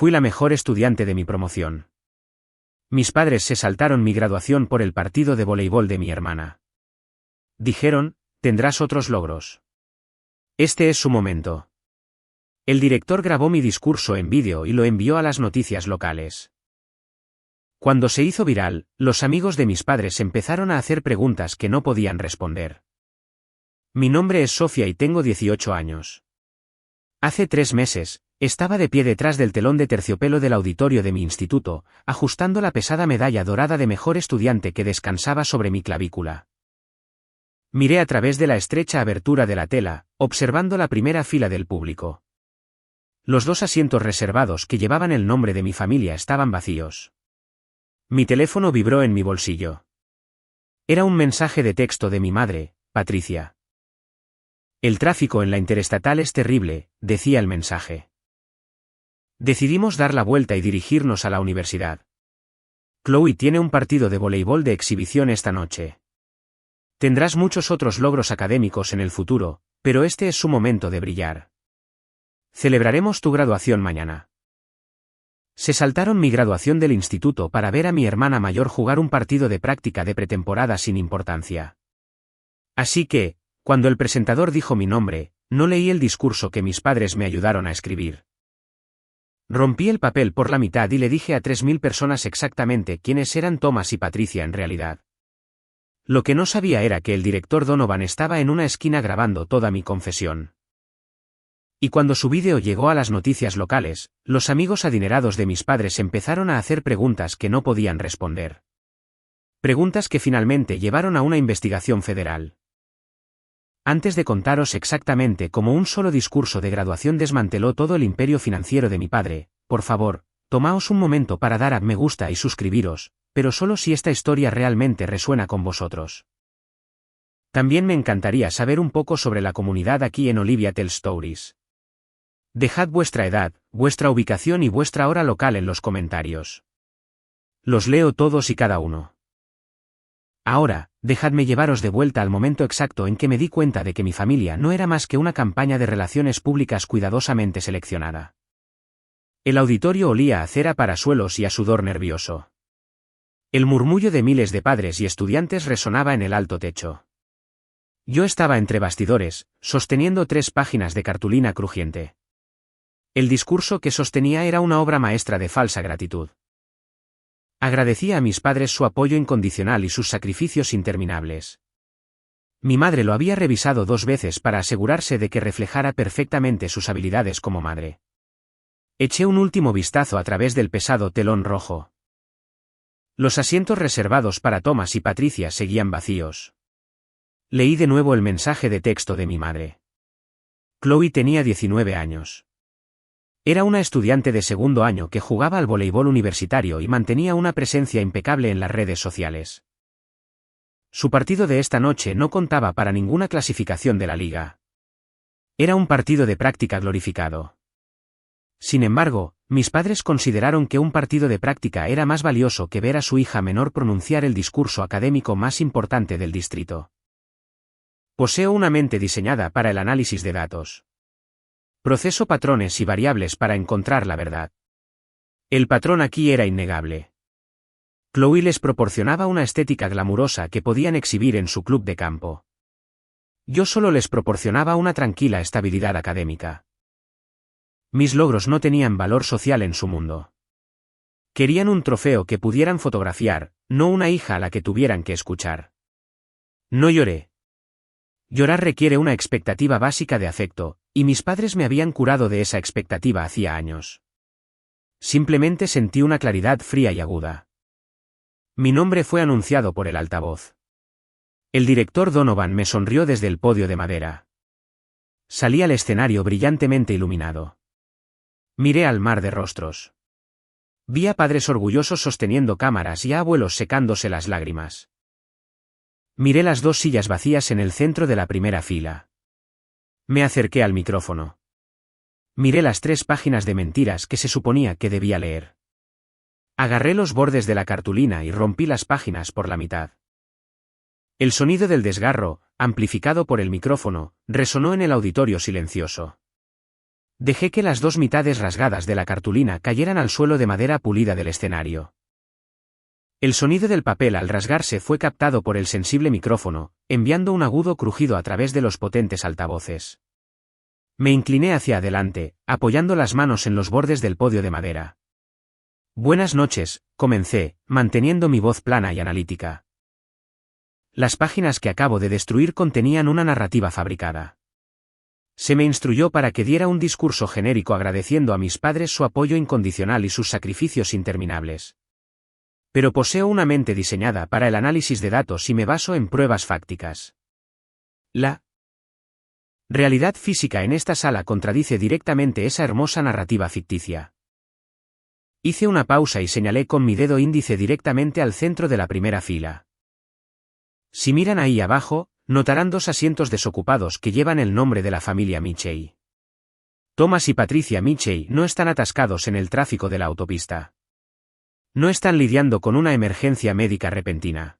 Fui la mejor estudiante de mi promoción. Mis padres se saltaron mi graduación por el partido de voleibol de mi hermana. Dijeron, tendrás otros logros. Este es su momento. El director grabó mi discurso en vídeo y lo envió a las noticias locales. Cuando se hizo viral, los amigos de mis padres empezaron a hacer preguntas que no podían responder. Mi nombre es Sofía y tengo 18 años. Hace 3 meses, estaba de pie detrás del telón de terciopelo del auditorio de mi instituto, ajustando la pesada medalla dorada de mejor estudiante que descansaba sobre mi clavícula. Miré a través de la estrecha abertura de la tela, observando la primera fila del público. Los 2 asientos reservados que llevaban el nombre de mi familia estaban vacíos. Mi teléfono vibró en mi bolsillo. Era un mensaje de texto de mi madre, Patricia. El tráfico en la interestatal es terrible, decía el mensaje. Decidimos dar la vuelta y dirigirnos a la universidad. Chloe tiene un partido de voleibol de exhibición esta noche. Tendrás muchos otros logros académicos en el futuro, pero este es su momento de brillar. Celebraremos tu graduación mañana. Se saltaron mi graduación del instituto para ver a mi hermana mayor jugar un partido de práctica de pretemporada sin importancia. Así que, cuando el presentador dijo mi nombre, no leí el discurso que mis padres me ayudaron a escribir. Rompí el papel por la mitad y le dije a 3000 personas exactamente quiénes eran Thomas y Patricia en realidad. Lo que no sabía era que el director Donovan estaba en una esquina grabando toda mi confesión. Y cuando su vídeo llegó a las noticias locales, los amigos adinerados de mis padres empezaron a hacer preguntas que no podían responder. Preguntas que finalmente llevaron a una investigación federal. Antes de contaros exactamente cómo un solo discurso de graduación desmanteló todo el imperio financiero de mi padre, por favor, tomaos un momento para dar a me gusta y suscribiros, pero solo si esta historia realmente resuena con vosotros. También me encantaría saber un poco sobre la comunidad aquí en Olivia Tells Stories. Dejad vuestra edad, vuestra ubicación y vuestra hora local en los comentarios. Los leo todos y cada uno. Ahora, dejadme llevaros de vuelta al momento exacto en que me di cuenta de que mi familia no era más que una campaña de relaciones públicas cuidadosamente seleccionada. El auditorio olía a cera para suelos y a sudor nervioso. El murmullo de miles de padres y estudiantes resonaba en el alto techo. Yo estaba entre bastidores, sosteniendo 3 páginas de cartulina crujiente. El discurso que sostenía era una obra maestra de falsa gratitud. Agradecía a mis padres su apoyo incondicional y sus sacrificios interminables. Mi madre lo había revisado 2 veces para asegurarse de que reflejara perfectamente sus habilidades como madre. Eché un último vistazo a través del pesado telón rojo. Los asientos reservados para Thomas y Patricia seguían vacíos. Leí de nuevo el mensaje de texto de mi madre. Chloe tenía 19 años. Era una estudiante de segundo año que jugaba al voleibol universitario y mantenía una presencia impecable en las redes sociales. Su partido de esta noche no contaba para ninguna clasificación de la liga. Era un partido de práctica glorificado. Sin embargo, mis padres consideraron que un partido de práctica era más valioso que ver a su hija menor pronunciar el discurso académico más importante del distrito. Poseo una mente diseñada para el análisis de datos. Proceso patrones y variables para encontrar la verdad. El patrón aquí era innegable. Chloe les proporcionaba una estética glamurosa que podían exhibir en su club de campo. Yo solo les proporcionaba una tranquila estabilidad académica. Mis logros no tenían valor social en su mundo. Querían un trofeo que pudieran fotografiar, no una hija a la que tuvieran que escuchar. No lloré. Llorar requiere una expectativa básica de afecto, y mis padres me habían curado de esa expectativa hacía años. Simplemente sentí una claridad fría y aguda. Mi nombre fue anunciado por el altavoz. El director Donovan me sonrió desde el podio de madera. Salí al escenario brillantemente iluminado. Miré al mar de rostros. Vi a padres orgullosos sosteniendo cámaras y a abuelos secándose las lágrimas. Miré las 2 sillas vacías en el centro de la primera fila. Me acerqué al micrófono. Miré las 3 páginas de mentiras que se suponía que debía leer. Agarré los bordes de la cartulina y rompí las páginas por la mitad. El sonido del desgarro, amplificado por el micrófono, resonó en el auditorio silencioso. Dejé que las dos mitades rasgadas de la cartulina cayeran al suelo de madera pulida del escenario. El sonido del papel al rasgarse fue captado por el sensible micrófono, enviando un agudo crujido a través de los potentes altavoces. Me incliné hacia adelante, apoyando las manos en los bordes del podio de madera. Buenas noches, comencé, manteniendo mi voz plana y analítica. Las páginas que acabo de destruir contenían una narrativa fabricada. Se me instruyó para que diera un discurso genérico agradeciendo a mis padres su apoyo incondicional y sus sacrificios interminables. Pero poseo una mente diseñada para el análisis de datos y me baso en pruebas fácticas. La realidad física en esta sala contradice directamente esa hermosa narrativa ficticia. Hice una pausa y señalé con mi dedo índice directamente al centro de la primera fila. Si miran ahí abajo, notarán dos asientos desocupados que llevan el nombre de la familia Michey. Thomas y Patricia Michey no están atascados en el tráfico de la autopista. No están lidiando con una emergencia médica repentina.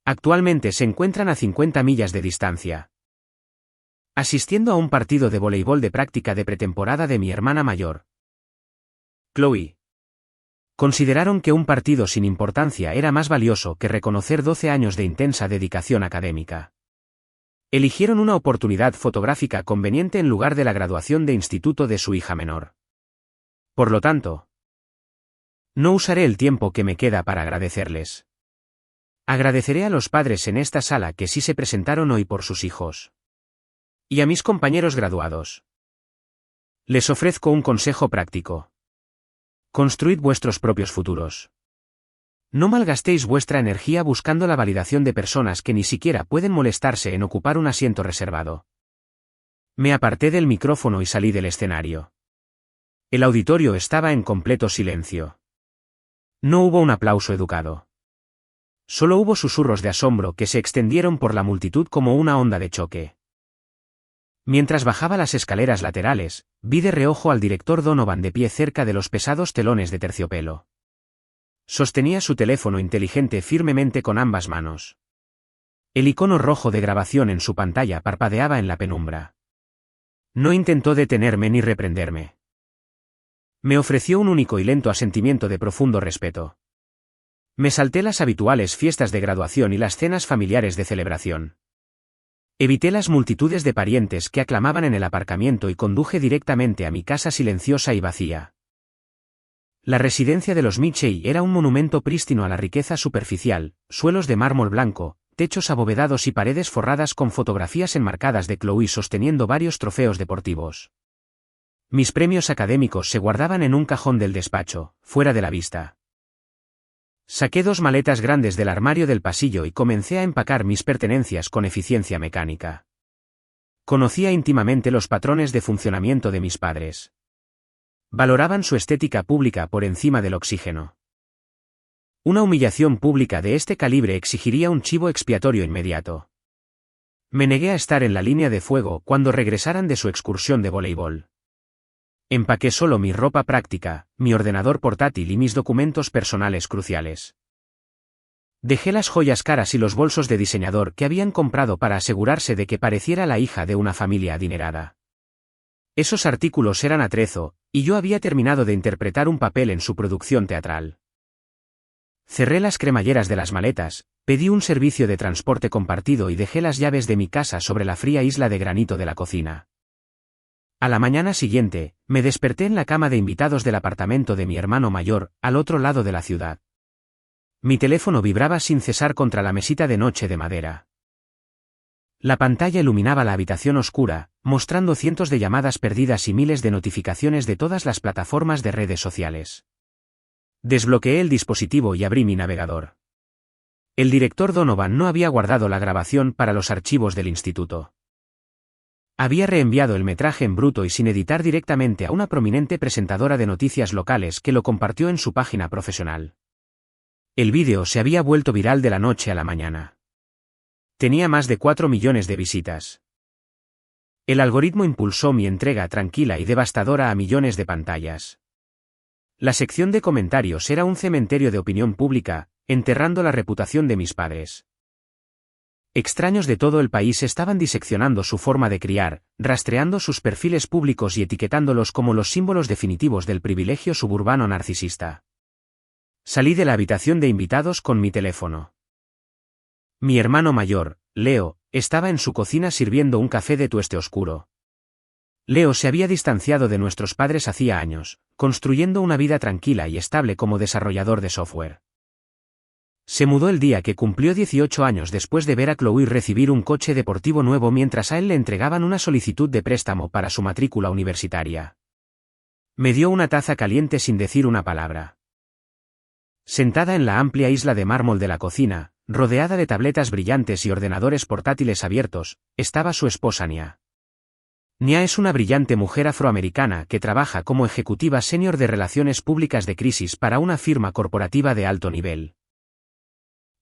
Actualmente se encuentran a 50 millas de distancia, asistiendo a un partido de voleibol de práctica de pretemporada de mi hermana mayor, Chloe. Consideraron que un partido sin importancia era más valioso que reconocer 12 años de intensa dedicación académica. Eligieron una oportunidad fotográfica conveniente en lugar de la graduación de instituto de su hija menor. Por lo tanto, no usaré el tiempo que me queda para agradecerles. Agradeceré a los padres en esta sala que sí se presentaron hoy por sus hijos. Y a mis compañeros graduados. Les ofrezco un consejo práctico. Construid vuestros propios futuros. No malgastéis vuestra energía buscando la validación de personas que ni siquiera pueden molestarse en ocupar un asiento reservado. Me aparté del micrófono y salí del escenario. El auditorio estaba en completo silencio. No hubo un aplauso educado. Solo hubo susurros de asombro que se extendieron por la multitud como una onda de choque. Mientras bajaba las escaleras laterales, vi de reojo al director Donovan de pie cerca de los pesados telones de terciopelo. Sostenía su teléfono inteligente firmemente con ambas manos. El icono rojo de grabación en su pantalla parpadeaba en la penumbra. No intentó detenerme ni reprenderme. Me ofreció un único y lento asentimiento de profundo respeto. Me salté las habituales fiestas de graduación y las cenas familiares de celebración. Evité las multitudes de parientes que aclamaban en el aparcamiento y conduje directamente a mi casa silenciosa y vacía. La residencia de los Michey era un monumento prístino a la riqueza superficial, suelos de mármol blanco, techos abovedados y paredes forradas con fotografías enmarcadas de Chloe sosteniendo varios trofeos deportivos. Mis premios académicos se guardaban en un cajón del despacho, fuera de la vista. Saqué 2 maletas grandes del armario del pasillo y comencé a empacar mis pertenencias con eficiencia mecánica. Conocía íntimamente los patrones de funcionamiento de mis padres. Valoraban su estética pública por encima del oxígeno. Una humillación pública de este calibre exigiría un chivo expiatorio inmediato. Me negué a estar en la línea de fuego cuando regresaran de su excursión de voleibol. Empaqué solo mi ropa práctica, mi ordenador portátil y mis documentos personales cruciales. Dejé las joyas caras y los bolsos de diseñador que habían comprado para asegurarse de que pareciera la hija de una familia adinerada. Esos artículos eran atrezo, y yo había terminado de interpretar un papel en su producción teatral. Cerré las cremalleras de las maletas, pedí un servicio de transporte compartido y dejé las llaves de mi casa sobre la fría isla de granito de la cocina. A la mañana siguiente, me desperté en la cama de invitados del apartamento de mi hermano mayor, al otro lado de la ciudad. Mi teléfono vibraba sin cesar contra la mesita de noche de madera. La pantalla iluminaba la habitación oscura, mostrando cientos de llamadas perdidas y miles de notificaciones de todas las plataformas de redes sociales. Desbloqueé el dispositivo y abrí mi navegador. El director Donovan no había guardado la grabación para los archivos del instituto. Había reenviado el metraje en bruto y sin editar directamente a una prominente presentadora de noticias locales que lo compartió en su página profesional. El vídeo se había vuelto viral de la noche a la mañana. Tenía más de 4 millones de visitas. El algoritmo impulsó mi entrega tranquila y devastadora a millones de pantallas. La sección de comentarios era un cementerio de opinión pública, enterrando la reputación de mis padres. Extraños de todo el país estaban diseccionando su forma de criar, rastreando sus perfiles públicos y etiquetándolos como los símbolos definitivos del privilegio suburbano narcisista. Salí de la habitación de invitados con mi teléfono. Mi hermano mayor, Leo, estaba en su cocina sirviendo un café de tueste oscuro. Leo se había distanciado de nuestros padres hacía años, construyendo una vida tranquila y estable como desarrollador de software. Se mudó el día que cumplió 18 años después de ver a Chloe recibir un coche deportivo nuevo mientras a él le entregaban una solicitud de préstamo para su matrícula universitaria. Me dio una taza caliente sin decir una palabra. Sentada en la amplia isla de mármol de la cocina, rodeada de tabletas brillantes y ordenadores portátiles abiertos, estaba su esposa Nia. Nia es una brillante mujer afroamericana que trabaja como ejecutiva senior de relaciones públicas de crisis para una firma corporativa de alto nivel.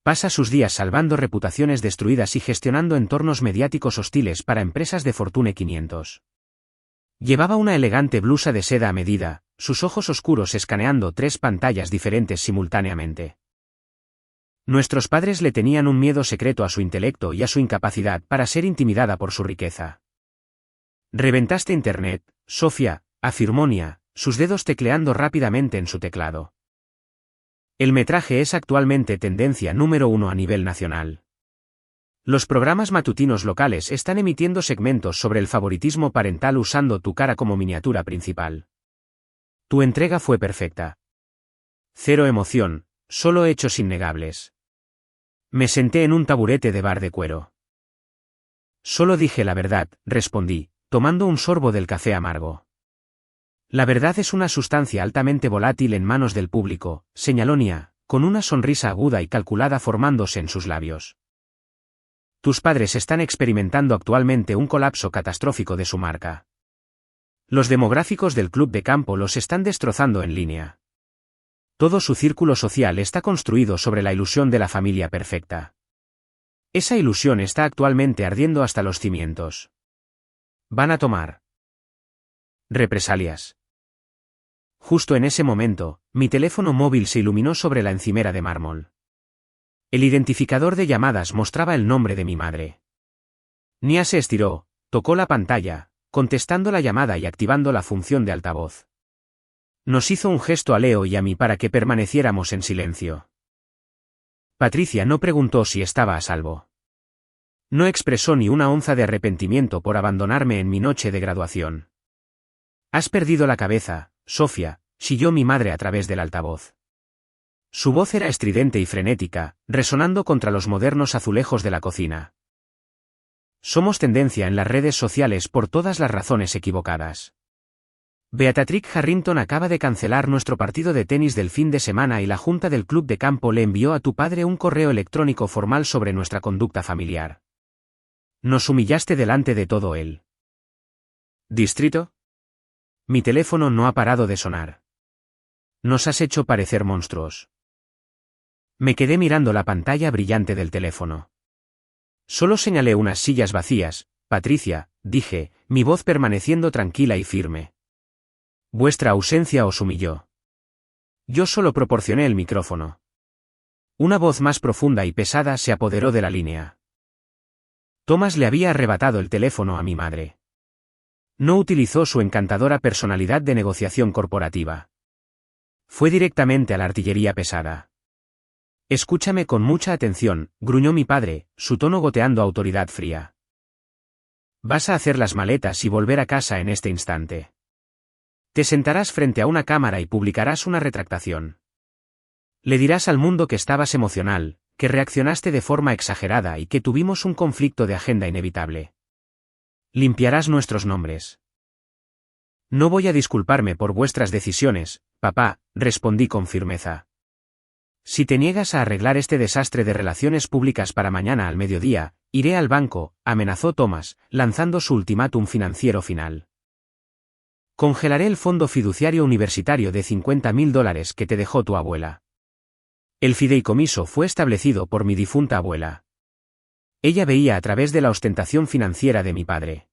Pasa sus días salvando reputaciones destruidas y gestionando entornos mediáticos hostiles para empresas de Fortune 500. Llevaba una elegante blusa de seda a medida, sus ojos oscuros escaneando 3 pantallas diferentes simultáneamente. Nuestros padres le tenían un miedo secreto a su intelecto y a su incapacidad para ser intimidada por su riqueza. «Reventaste Internet, Sofía», afirmó Nia, sus dedos tecleando rápidamente en su teclado. El metraje es actualmente tendencia número 1 a nivel nacional. Los programas matutinos locales están emitiendo segmentos sobre el favoritismo parental usando tu cara como miniatura principal. Tu entrega fue perfecta. Cero emoción, solo hechos innegables. Me senté en un taburete de bar de cuero. Solo dije la verdad, respondí, tomando un sorbo del café amargo. La verdad es una sustancia altamente volátil en manos del público, señaló Nia, con una sonrisa aguda y calculada formándose en sus labios. Tus padres están experimentando actualmente un colapso catastrófico de su marca. Los demográficos del club de campo los están destrozando en línea. Todo su círculo social está construido sobre la ilusión de la familia perfecta. Esa ilusión está actualmente ardiendo hasta los cimientos. Van a tomar represalias. Justo en ese momento, mi teléfono móvil se iluminó sobre la encimera de mármol. El identificador de llamadas mostraba el nombre de mi madre. Nia se estiró, tocó la pantalla, contestando la llamada y activando la función de altavoz. Nos hizo un gesto a Leo y a mí para que permaneciéramos en silencio. Patricia no preguntó si estaba a salvo. No expresó ni una onza de arrepentimiento por abandonarme en mi noche de graduación. Has perdido la cabeza, Sofía, chilló mi madre a través del altavoz. Su voz era estridente y frenética, resonando contra los modernos azulejos de la cocina. Somos tendencia en las redes sociales por todas las razones equivocadas. Beatrice Harrington acaba de cancelar nuestro partido de tenis del fin de semana y la junta del club de campo le envió a tu padre un correo electrónico formal sobre nuestra conducta familiar. Nos humillaste delante de todo el distrito. Mi teléfono no ha parado de sonar. Nos has hecho parecer monstruos. Me quedé mirando la pantalla brillante del teléfono. Solo señalé unas sillas vacías, Patricia, dije, mi voz permaneciendo tranquila y firme. Vuestra ausencia os humilló. Yo solo proporcioné el micrófono. Una voz más profunda y pesada se apoderó de la línea. Thomas le había arrebatado el teléfono a mi madre. No utilizó su encantadora personalidad de negociación corporativa. Fue directamente a la artillería pesada. Escúchame con mucha atención, gruñó mi padre, su tono goteando autoridad fría. Vas a hacer las maletas y volver a casa en este instante. Te sentarás frente a una cámara y publicarás una retractación. Le dirás al mundo que estabas emocional, que reaccionaste de forma exagerada y que tuvimos un conflicto de agenda inevitable. Limpiarás nuestros nombres. No voy a disculparme por vuestras decisiones, papá, respondí con firmeza. Si te niegas a arreglar este desastre de relaciones públicas para mañana al mediodía, iré al banco, amenazó Thomas, lanzando su ultimátum financiero final. Congelaré el fondo fiduciario universitario de $50.000 que te dejó tu abuela. El fideicomiso fue establecido por mi difunta abuela. Ella veía a través de la ostentación financiera de mi padre.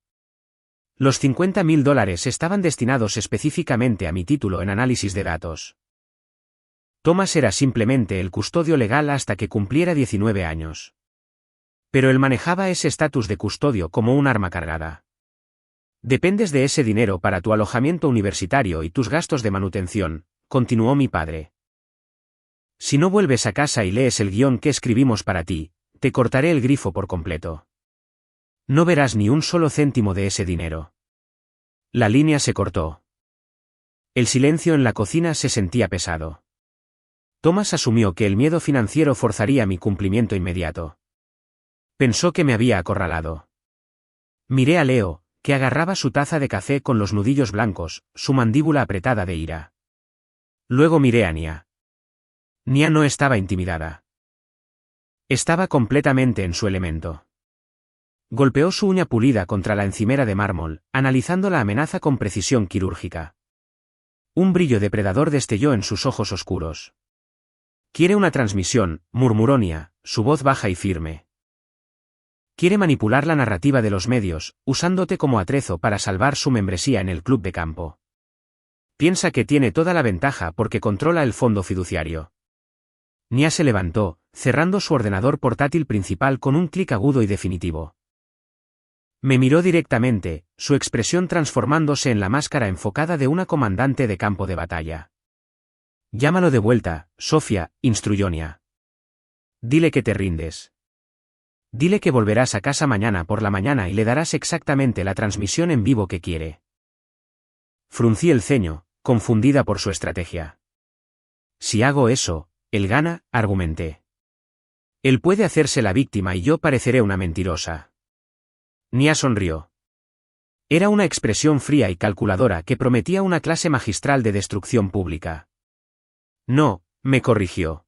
Los $50.000 estaban destinados específicamente a mi título en análisis de datos. Thomas era simplemente el custodio legal hasta que cumpliera 19 años. Pero él manejaba ese estatus de custodio como un arma cargada. Dependes de ese dinero para tu alojamiento universitario y tus gastos de manutención, continuó mi padre. Si no vuelves a casa y lees el guión que escribimos para ti, te cortaré el grifo por completo. No verás ni un solo céntimo de ese dinero. La línea se cortó. El silencio en la cocina se sentía pesado. Thomas asumió que el miedo financiero forzaría mi cumplimiento inmediato. Pensó que me había acorralado. Miré a Leo, que agarraba su taza de café con los nudillos blancos, su mandíbula apretada de ira. Luego miré a Nia. Nia no estaba intimidada. Estaba completamente en su elemento. Golpeó su uña pulida contra la encimera de mármol, analizando la amenaza con precisión quirúrgica. Un brillo depredador destelló en sus ojos oscuros. Quiere una transmisión, murmuró Nia, su voz baja y firme. Quiere manipular la narrativa de los medios, usándote como atrezo para salvar su membresía en el club de campo. Piensa que tiene toda la ventaja porque controla el fondo fiduciario. Nia se levantó, cerrando su ordenador portátil principal con un clic agudo y definitivo. Me miró directamente, su expresión transformándose en la máscara enfocada de una comandante de campo de batalla. Llámalo de vuelta, Sofía, instruyó Nia. Dile que te rindes. Dile que volverás a casa mañana por la mañana y le darás exactamente la transmisión en vivo que quiere. Fruncí el ceño, confundida por su estrategia. Si hago eso, él gana, argumenté. Él puede hacerse la víctima y yo pareceré una mentirosa. Nia sonrió. Era una expresión fría y calculadora que prometía una clase magistral de destrucción pública. No, me corrigió.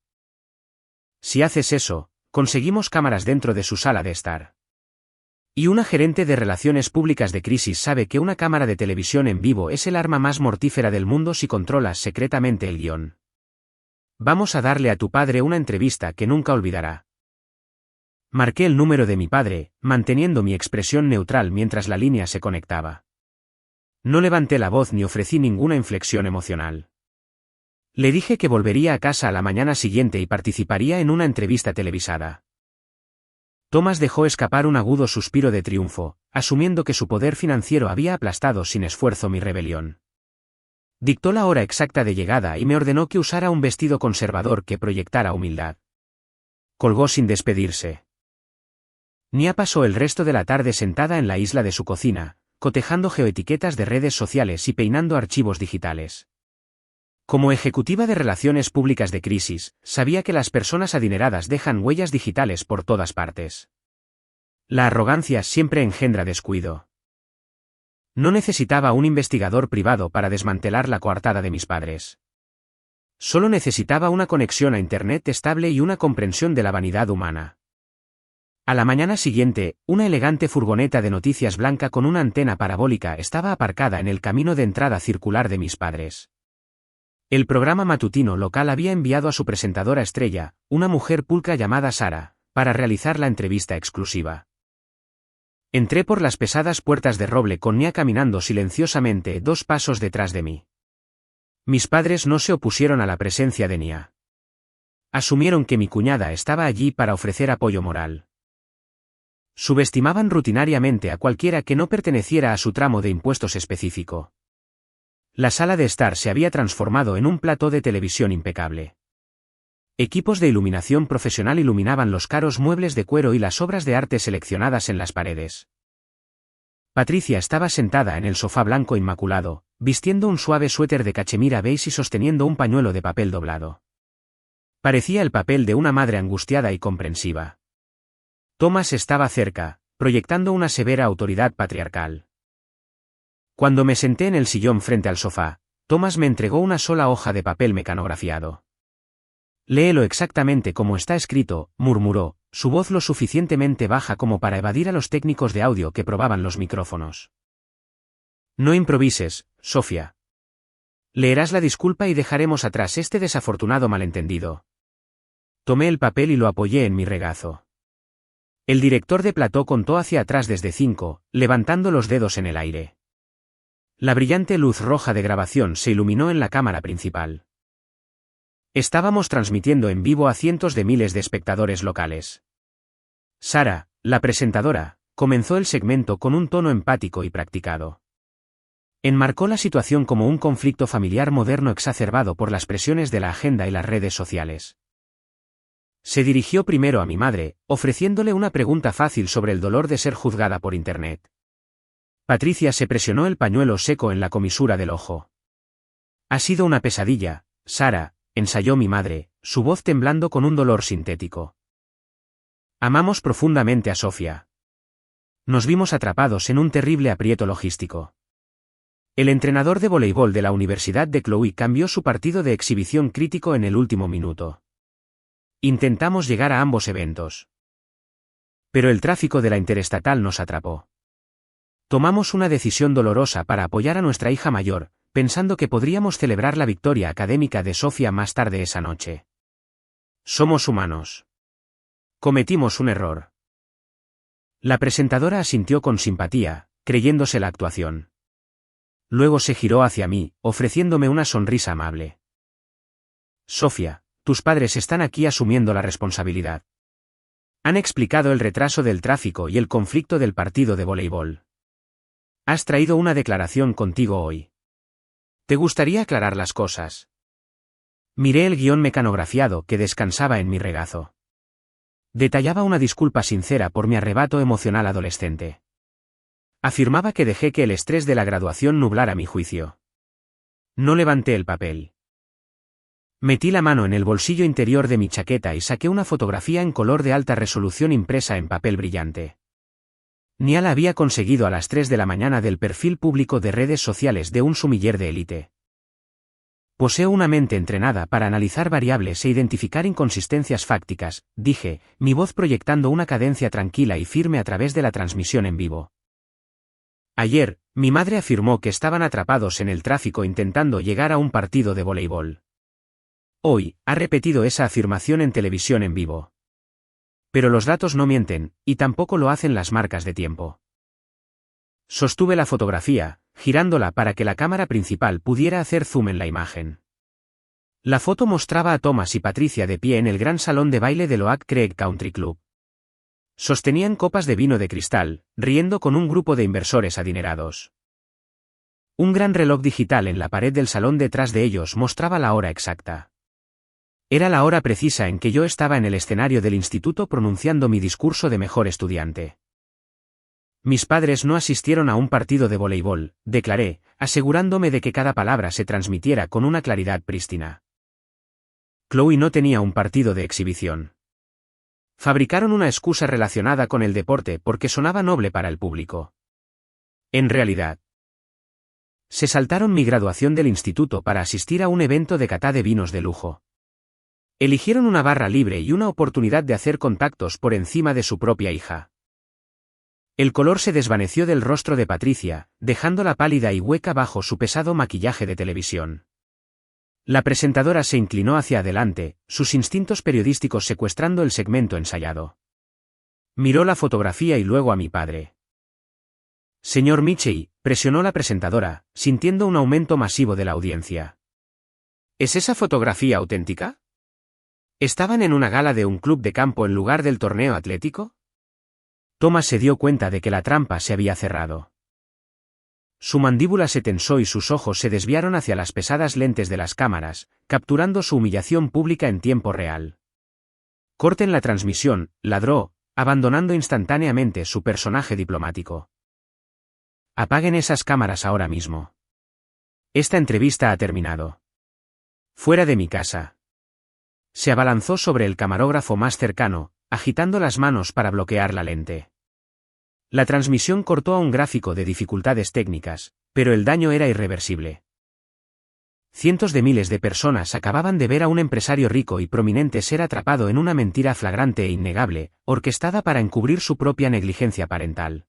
Si haces eso, conseguimos cámaras dentro de su sala de estar. Y una gerente de relaciones públicas de Crisis sabe que una cámara de televisión en vivo es el arma más mortífera del mundo si controlas secretamente el guión. Vamos a darle a tu padre una entrevista que nunca olvidará. Marqué el número de mi padre, manteniendo mi expresión neutral mientras la línea se conectaba. No levanté la voz ni ofrecí ninguna inflexión emocional. Le dije que volvería a casa a la mañana siguiente y participaría en una entrevista televisada. Thomas dejó escapar un agudo suspiro de triunfo, asumiendo que su poder financiero había aplastado sin esfuerzo mi rebelión. Dictó la hora exacta de llegada y me ordenó que usara un vestido conservador que proyectara humildad. Colgó sin despedirse. Nia pasó el resto de la tarde sentada en la isla de su cocina, cotejando geoetiquetas de redes sociales y peinando archivos digitales. Como ejecutiva de relaciones públicas de Crisis, sabía que las personas adineradas dejan huellas digitales por todas partes. La arrogancia siempre engendra descuido. No necesitaba un investigador privado para desmantelar la coartada de mis padres. Solo necesitaba una conexión a Internet estable y una comprensión de la vanidad humana. A la mañana siguiente, una elegante furgoneta de noticias blanca con una antena parabólica estaba aparcada en el camino de entrada circular de mis padres. El programa matutino local había enviado a su presentadora estrella, una mujer pulcra llamada Sara, para realizar la entrevista exclusiva. Entré por las pesadas puertas de roble con Nia caminando silenciosamente 2 pasos detrás de mí. Mis padres no se opusieron a la presencia de Nia. Asumieron que mi cuñada estaba allí para ofrecer apoyo moral. Subestimaban rutinariamente a cualquiera que no perteneciera a su tramo de impuestos específico. La sala de estar se había transformado en un plató de televisión impecable. Equipos de iluminación profesional iluminaban los caros muebles de cuero y las obras de arte seleccionadas en las paredes. Patricia estaba sentada en el sofá blanco inmaculado, vistiendo un suave suéter de cachemira beige y sosteniendo un pañuelo de papel doblado. Parecía el papel de una madre angustiada y comprensiva. Thomas estaba cerca, proyectando una severa autoridad patriarcal. Cuando me senté en el sillón frente al sofá, Thomas me entregó una sola hoja de papel mecanografiado. Léelo exactamente como está escrito, murmuró, su voz lo suficientemente baja como para evadir a los técnicos de audio que probaban los micrófonos. No improvises, Sofía. Leerás la disculpa y dejaremos atrás este desafortunado malentendido. Tomé el papel y lo apoyé en mi regazo. El director de plató contó hacia atrás desde 5, levantando los dedos en el aire. La brillante luz roja de grabación se iluminó en la cámara principal. Estábamos transmitiendo en vivo a cientos de miles de espectadores locales. Sara, la presentadora, comenzó el segmento con un tono empático y practicado. Enmarcó la situación como un conflicto familiar moderno exacerbado por las presiones de la agenda y las redes sociales. Se dirigió primero a mi madre, ofreciéndole una pregunta fácil sobre el dolor de ser juzgada por Internet. Patricia se presionó el pañuelo seco en la comisura del ojo. Ha sido una pesadilla, Sara, ensayó mi madre, su voz temblando con un dolor sintético. Amamos profundamente a Sofía. Nos vimos atrapados en un terrible aprieto logístico. El entrenador de voleibol de la Universidad de Chloe cambió su partido de exhibición crítico en el último minuto. Intentamos llegar a ambos eventos. Pero el tráfico de la interestatal nos atrapó. Tomamos una decisión dolorosa para apoyar a nuestra hija mayor, pensando que podríamos celebrar la victoria académica de Sofía más tarde esa noche. Somos humanos. Cometimos un error. La presentadora asintió con simpatía, creyéndose la actuación. Luego se giró hacia mí, ofreciéndome una sonrisa amable. Sofía, tus padres están aquí asumiendo la responsabilidad. Han explicado el retraso del tráfico y el conflicto del partido de voleibol. Has traído una declaración contigo hoy. ¿Te gustaría aclarar las cosas? Miré el guión mecanografiado que descansaba en mi regazo. Detallaba una disculpa sincera por mi arrebato emocional adolescente. Afirmaba que dejé que el estrés de la graduación nublara mi juicio. No levanté el papel. Metí la mano en el bolsillo interior de mi chaqueta y saqué una fotografía en color de alta resolución impresa en papel brillante. Nia la había conseguido a las 3 de la mañana del perfil público de redes sociales de un sumiller de élite. Poseo una mente entrenada para analizar variables e identificar inconsistencias fácticas, dije, mi voz proyectando una cadencia tranquila y firme a través de la transmisión en vivo. Ayer, mi madre afirmó que estaban atrapados en el tráfico intentando llegar a un partido de voleibol. Hoy, ha repetido esa afirmación en televisión en vivo. Pero los datos no mienten, y tampoco lo hacen las marcas de tiempo. Sostuve la fotografía, girándola para que la cámara principal pudiera hacer zoom en la imagen. La foto mostraba a Thomas y Patricia de pie en el gran salón de baile del Oak Creek Country Club. Sostenían copas de vino de cristal, riendo con un grupo de inversores adinerados. Un gran reloj digital en la pared del salón detrás de ellos mostraba la hora exacta. Era la hora precisa en que yo estaba en el escenario del instituto pronunciando mi discurso de mejor estudiante. Mis padres no asistieron a un partido de voleibol, declaré, asegurándome de que cada palabra se transmitiera con una claridad prístina. Chloe no tenía un partido de exhibición. Fabricaron una excusa relacionada con el deporte porque sonaba noble para el público. En realidad, se saltaron mi graduación del instituto para asistir a un evento de cata de vinos de lujo. Eligieron una barra libre y una oportunidad de hacer contactos por encima de su propia hija. El color se desvaneció del rostro de Patricia, dejándola pálida y hueca bajo su pesado maquillaje de televisión. La presentadora se inclinó hacia adelante, sus instintos periodísticos secuestrando el segmento ensayado. Miró la fotografía y luego a mi padre. Señor Mitchell, presionó la presentadora, sintiendo un aumento masivo de la audiencia. ¿Es esa fotografía auténtica? ¿Estaban en una gala de un club de campo en lugar del torneo atlético? Thomas se dio cuenta de que la trampa se había cerrado. Su mandíbula se tensó y sus ojos se desviaron hacia las pesadas lentes de las cámaras, capturando su humillación pública en tiempo real. Corten la transmisión, ladró, abandonando instantáneamente su personaje diplomático. Apaguen esas cámaras ahora mismo. Esta entrevista ha terminado. Fuera de mi casa. Se abalanzó sobre el camarógrafo más cercano, agitando las manos para bloquear la lente. La transmisión cortó a un gráfico de dificultades técnicas, pero el daño era irreversible. Cientos de miles de personas acababan de ver a un empresario rico y prominente ser atrapado en una mentira flagrante e innegable, orquestada para encubrir su propia negligencia parental.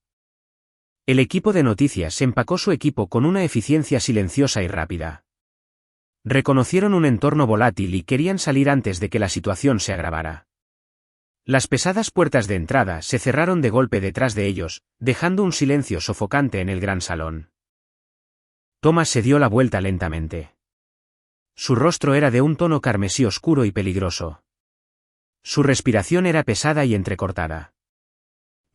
El equipo de noticias empacó su equipo con una eficiencia silenciosa y rápida. Reconocieron un entorno volátil y querían salir antes de que la situación se agravara. Las pesadas puertas de entrada se cerraron de golpe detrás de ellos, dejando un silencio sofocante en el gran salón. Thomas se dio la vuelta lentamente. Su rostro era de un tono carmesí oscuro y peligroso. Su respiración era pesada y entrecortada.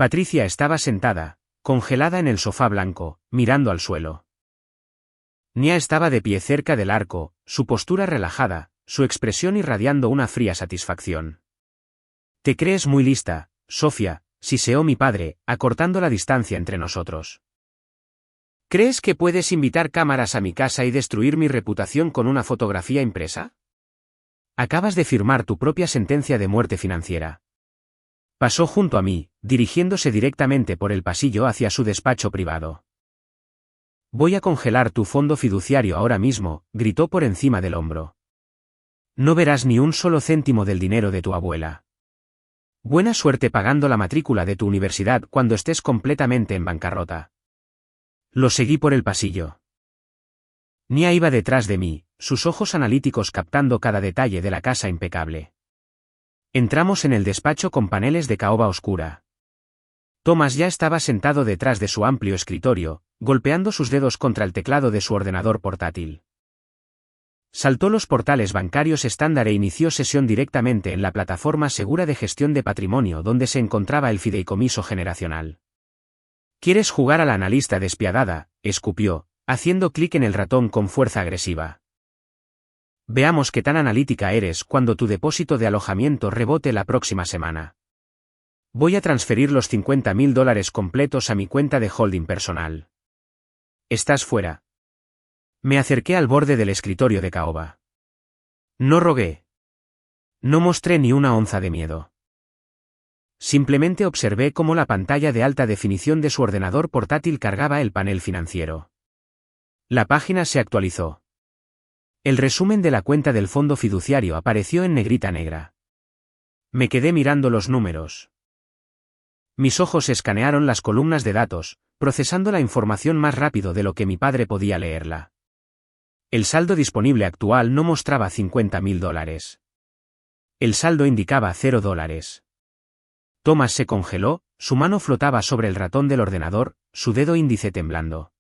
Patricia estaba sentada, congelada en el sofá blanco, mirando al suelo. Nia estaba de pie cerca del arco, su postura relajada, su expresión irradiando una fría satisfacción. «Te crees muy lista, Sofía», siseó mi padre, acortando la distancia entre nosotros. «¿Crees que puedes invitar cámaras a mi casa y destruir mi reputación con una fotografía impresa? Acabas de firmar tu propia sentencia de muerte financiera». Pasó junto a mí, dirigiéndose directamente por el pasillo hacia su despacho privado. «Voy a congelar tu fondo fiduciario ahora mismo», gritó por encima del hombro. «No verás ni un solo céntimo del dinero de tu abuela. Buena suerte pagando la matrícula de tu universidad cuando estés completamente en bancarrota». Lo seguí por el pasillo. Nia iba detrás de mí, sus ojos analíticos captando cada detalle de la casa impecable. Entramos en el despacho con paneles de caoba oscura. Thomas ya estaba sentado detrás de su amplio escritorio, golpeando sus dedos contra el teclado de su ordenador portátil. Saltó los portales bancarios estándar e inició sesión directamente en la plataforma segura de gestión de patrimonio donde se encontraba el fideicomiso generacional. «¿Quieres jugar a la analista despiadada?», escupió, haciendo clic en el ratón con fuerza agresiva. «Veamos qué tan analítica eres cuando tu depósito de alojamiento rebote la próxima semana. Voy a transferir los $50.000 completos a mi cuenta de holding personal. Estás fuera». Me acerqué al borde del escritorio de caoba. No rogué. No mostré ni una onza de miedo. Simplemente observé cómo la pantalla de alta definición de su ordenador portátil cargaba el panel financiero. La página se actualizó. El resumen de la cuenta del fondo fiduciario apareció en negrita negra. Me quedé mirando los números. Mis ojos escanearon las columnas de datos, procesando la información más rápido de lo que mi padre podía leerla. El saldo disponible actual no mostraba $50.000. El saldo indicaba $0. Thomas se congeló, su mano flotaba sobre el ratón del ordenador, su dedo índice temblando.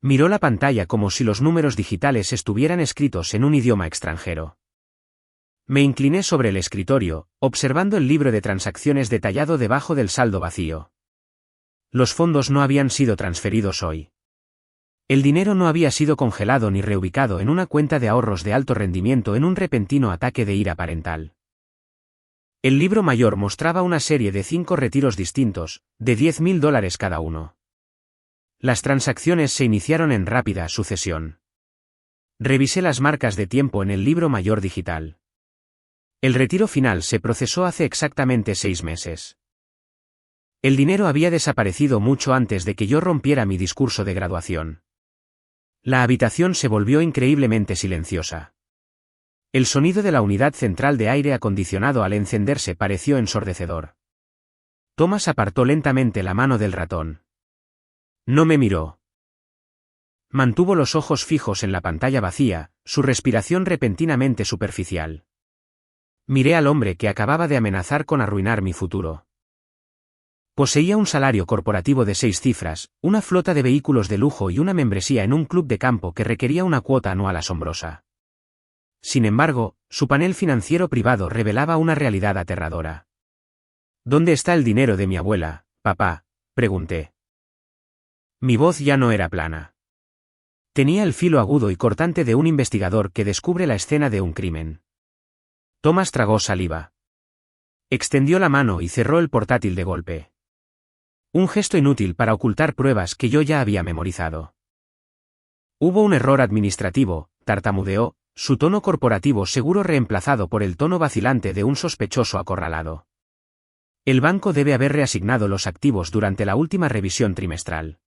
Miró la pantalla como si los números digitales estuvieran escritos en un idioma extranjero. Me incliné sobre el escritorio, observando el libro de transacciones detallado debajo del saldo vacío. Los fondos no habían sido transferidos hoy. El dinero no había sido congelado ni reubicado en una cuenta de ahorros de alto rendimiento en un repentino ataque de ira parental. El libro mayor mostraba una serie de 5 retiros distintos, de $10.000 cada uno. Las transacciones se iniciaron en rápida sucesión. Revisé las marcas de tiempo en el libro mayor digital. El retiro final se procesó hace exactamente 6 meses. El dinero había desaparecido mucho antes de que yo rompiera mi discurso de graduación. La habitación se volvió increíblemente silenciosa. El sonido de la unidad central de aire acondicionado al encenderse pareció ensordecedor. Thomas apartó lentamente la mano del ratón. No me miró. Mantuvo los ojos fijos en la pantalla vacía, su respiración repentinamente superficial. Miré al hombre que acababa de amenazar con arruinar mi futuro. Poseía un salario corporativo de 6 cifras, una flota de vehículos de lujo y una membresía en un club de campo que requería una cuota anual asombrosa. Sin embargo, su panel financiero privado revelaba una realidad aterradora. ¿Dónde está el dinero de mi abuela, papá?, pregunté. Mi voz ya no era plana. Tenía el filo agudo y cortante de un investigador que descubre la escena de un crimen. Thomas tragó saliva. Extendió la mano y cerró el portátil de golpe. Un gesto inútil para ocultar pruebas que yo ya había memorizado. Hubo un error administrativo, tartamudeó, su tono corporativo seguro reemplazado por el tono vacilante de un sospechoso acorralado. El banco debe haber reasignado los activos durante la última revisión trimestral.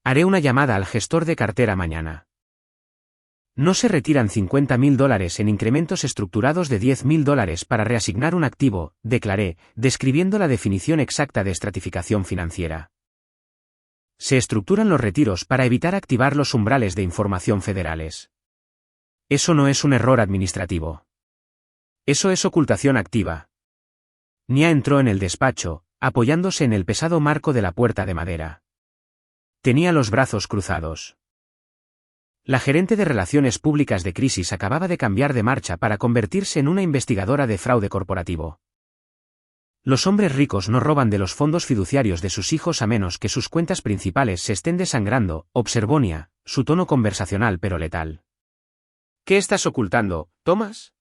Haré una llamada al gestor de cartera mañana. No se retiran $50.000 en incrementos estructurados de $10.000 para reasignar un activo, declaré, describiendo la definición exacta de estratificación financiera. Se estructuran los retiros para evitar activar los umbrales de información federales. Eso no es un error administrativo. Eso es ocultación activa. Nia entró en el despacho, apoyándose en el pesado marco de la puerta de madera. Tenía los brazos cruzados. La gerente de Relaciones Públicas de Crisis acababa de cambiar de marcha para convertirse en una investigadora de fraude corporativo. Los hombres ricos no roban de los fondos fiduciarios de sus hijos a menos que sus cuentas principales se estén desangrando, observó Nia, su tono conversacional pero letal. ¿Qué estás ocultando, Thomas?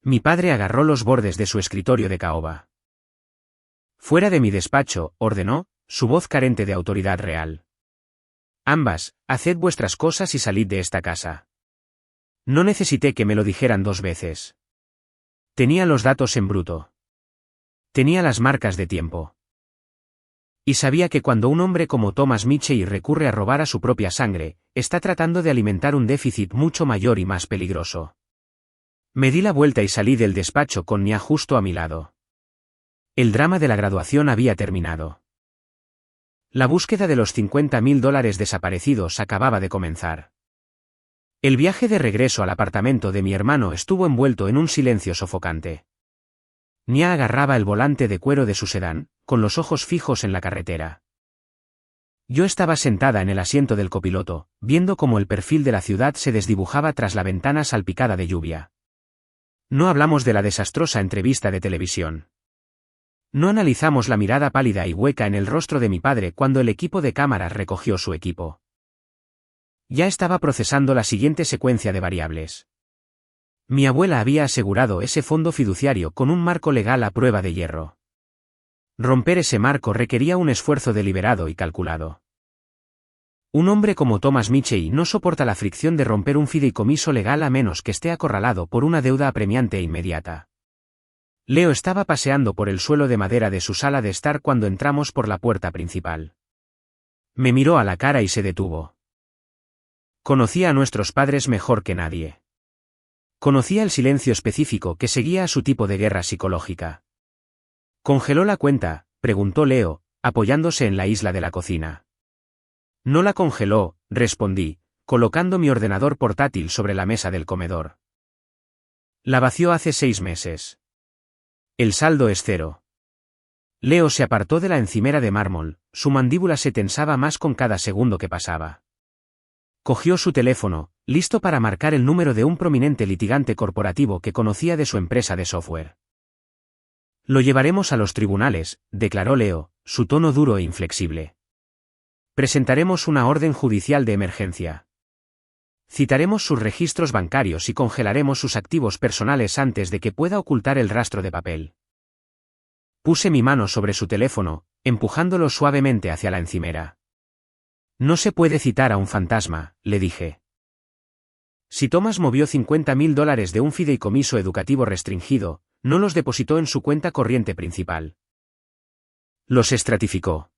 Mi padre agarró los bordes de su escritorio de caoba. Fuera de mi despacho, ordenó, su voz carente de autoridad real. Ambas, haced vuestras cosas y salid de esta casa. No necesité que me lo dijeran 2 veces. Tenía los datos en bruto. Tenía las marcas de tiempo. Y sabía que cuando un hombre como Thomas Mitchell recurre a robar a su propia sangre, está tratando de alimentar un déficit mucho mayor y más peligroso. Me di la vuelta y salí del despacho con Nia justo a mi lado. El drama de la graduación había terminado. La búsqueda de los $50.000 desaparecidos acababa de comenzar. El viaje de regreso al apartamento de mi hermano estuvo envuelto en un silencio sofocante. Nia agarraba el volante de cuero de su sedán, con los ojos fijos en la carretera. Yo estaba sentada en el asiento del copiloto, viendo cómo el perfil de la ciudad se desdibujaba tras la ventana salpicada de lluvia. No hablamos de la desastrosa entrevista de televisión. No analizamos la mirada pálida y hueca en el rostro de mi padre cuando el equipo de cámaras recogió su equipo. Ya estaba procesando la siguiente secuencia de variables. Mi abuela había asegurado ese fondo fiduciario con un marco legal a prueba de hierro. Romper ese marco requería un esfuerzo deliberado y calculado. Un hombre como Thomas Mitchell no soporta la fricción de romper un fideicomiso legal a menos que esté acorralado por una deuda apremiante e inmediata. Leo estaba paseando por el suelo de madera de su sala de estar cuando entramos por la puerta principal. Me miró a la cara y se detuvo. Conocía a nuestros padres mejor que nadie. Conocía el silencio específico que seguía a su tipo de guerra psicológica. ¿Congeló la cuenta?, preguntó Leo, apoyándose en la isla de la cocina. No la congeló, respondí, colocando mi ordenador portátil sobre la mesa del comedor. La vació hace 6 meses. El saldo es 0. Leo se apartó de la encimera de mármol, su mandíbula se tensaba más con cada segundo que pasaba. Cogió su teléfono, listo para marcar el número de un prominente litigante corporativo que conocía de su empresa de software. Lo llevaremos a los tribunales, declaró Leo, su tono duro e inflexible. Presentaremos una orden judicial de emergencia. Citaremos sus registros bancarios y congelaremos sus activos personales antes de que pueda ocultar el rastro de papel. Puse mi mano sobre su teléfono, empujándolo suavemente hacia la encimera. No se puede citar a un fantasma, le dije. Si Thomas movió $50.000 de un fideicomiso educativo restringido, no los depositó en su cuenta corriente principal. Los estratificó.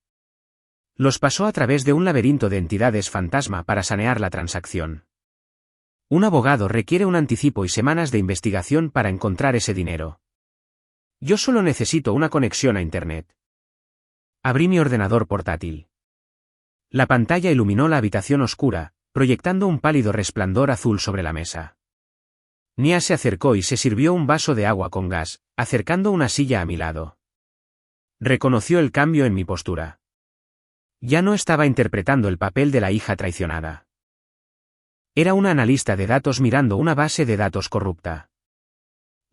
Los pasó a través de un laberinto de entidades fantasma para sanear la transacción. Un abogado requiere un anticipo y semanas de investigación para encontrar ese dinero. Yo solo necesito una conexión a Internet. Abrí mi ordenador portátil. La pantalla iluminó la habitación oscura, proyectando un pálido resplandor azul sobre la mesa. Nia se acercó y se sirvió un vaso de agua con gas, acercando una silla a mi lado. Reconoció el cambio en mi postura. Ya no estaba interpretando el papel de la hija traicionada. Era una analista de datos mirando una base de datos corrupta.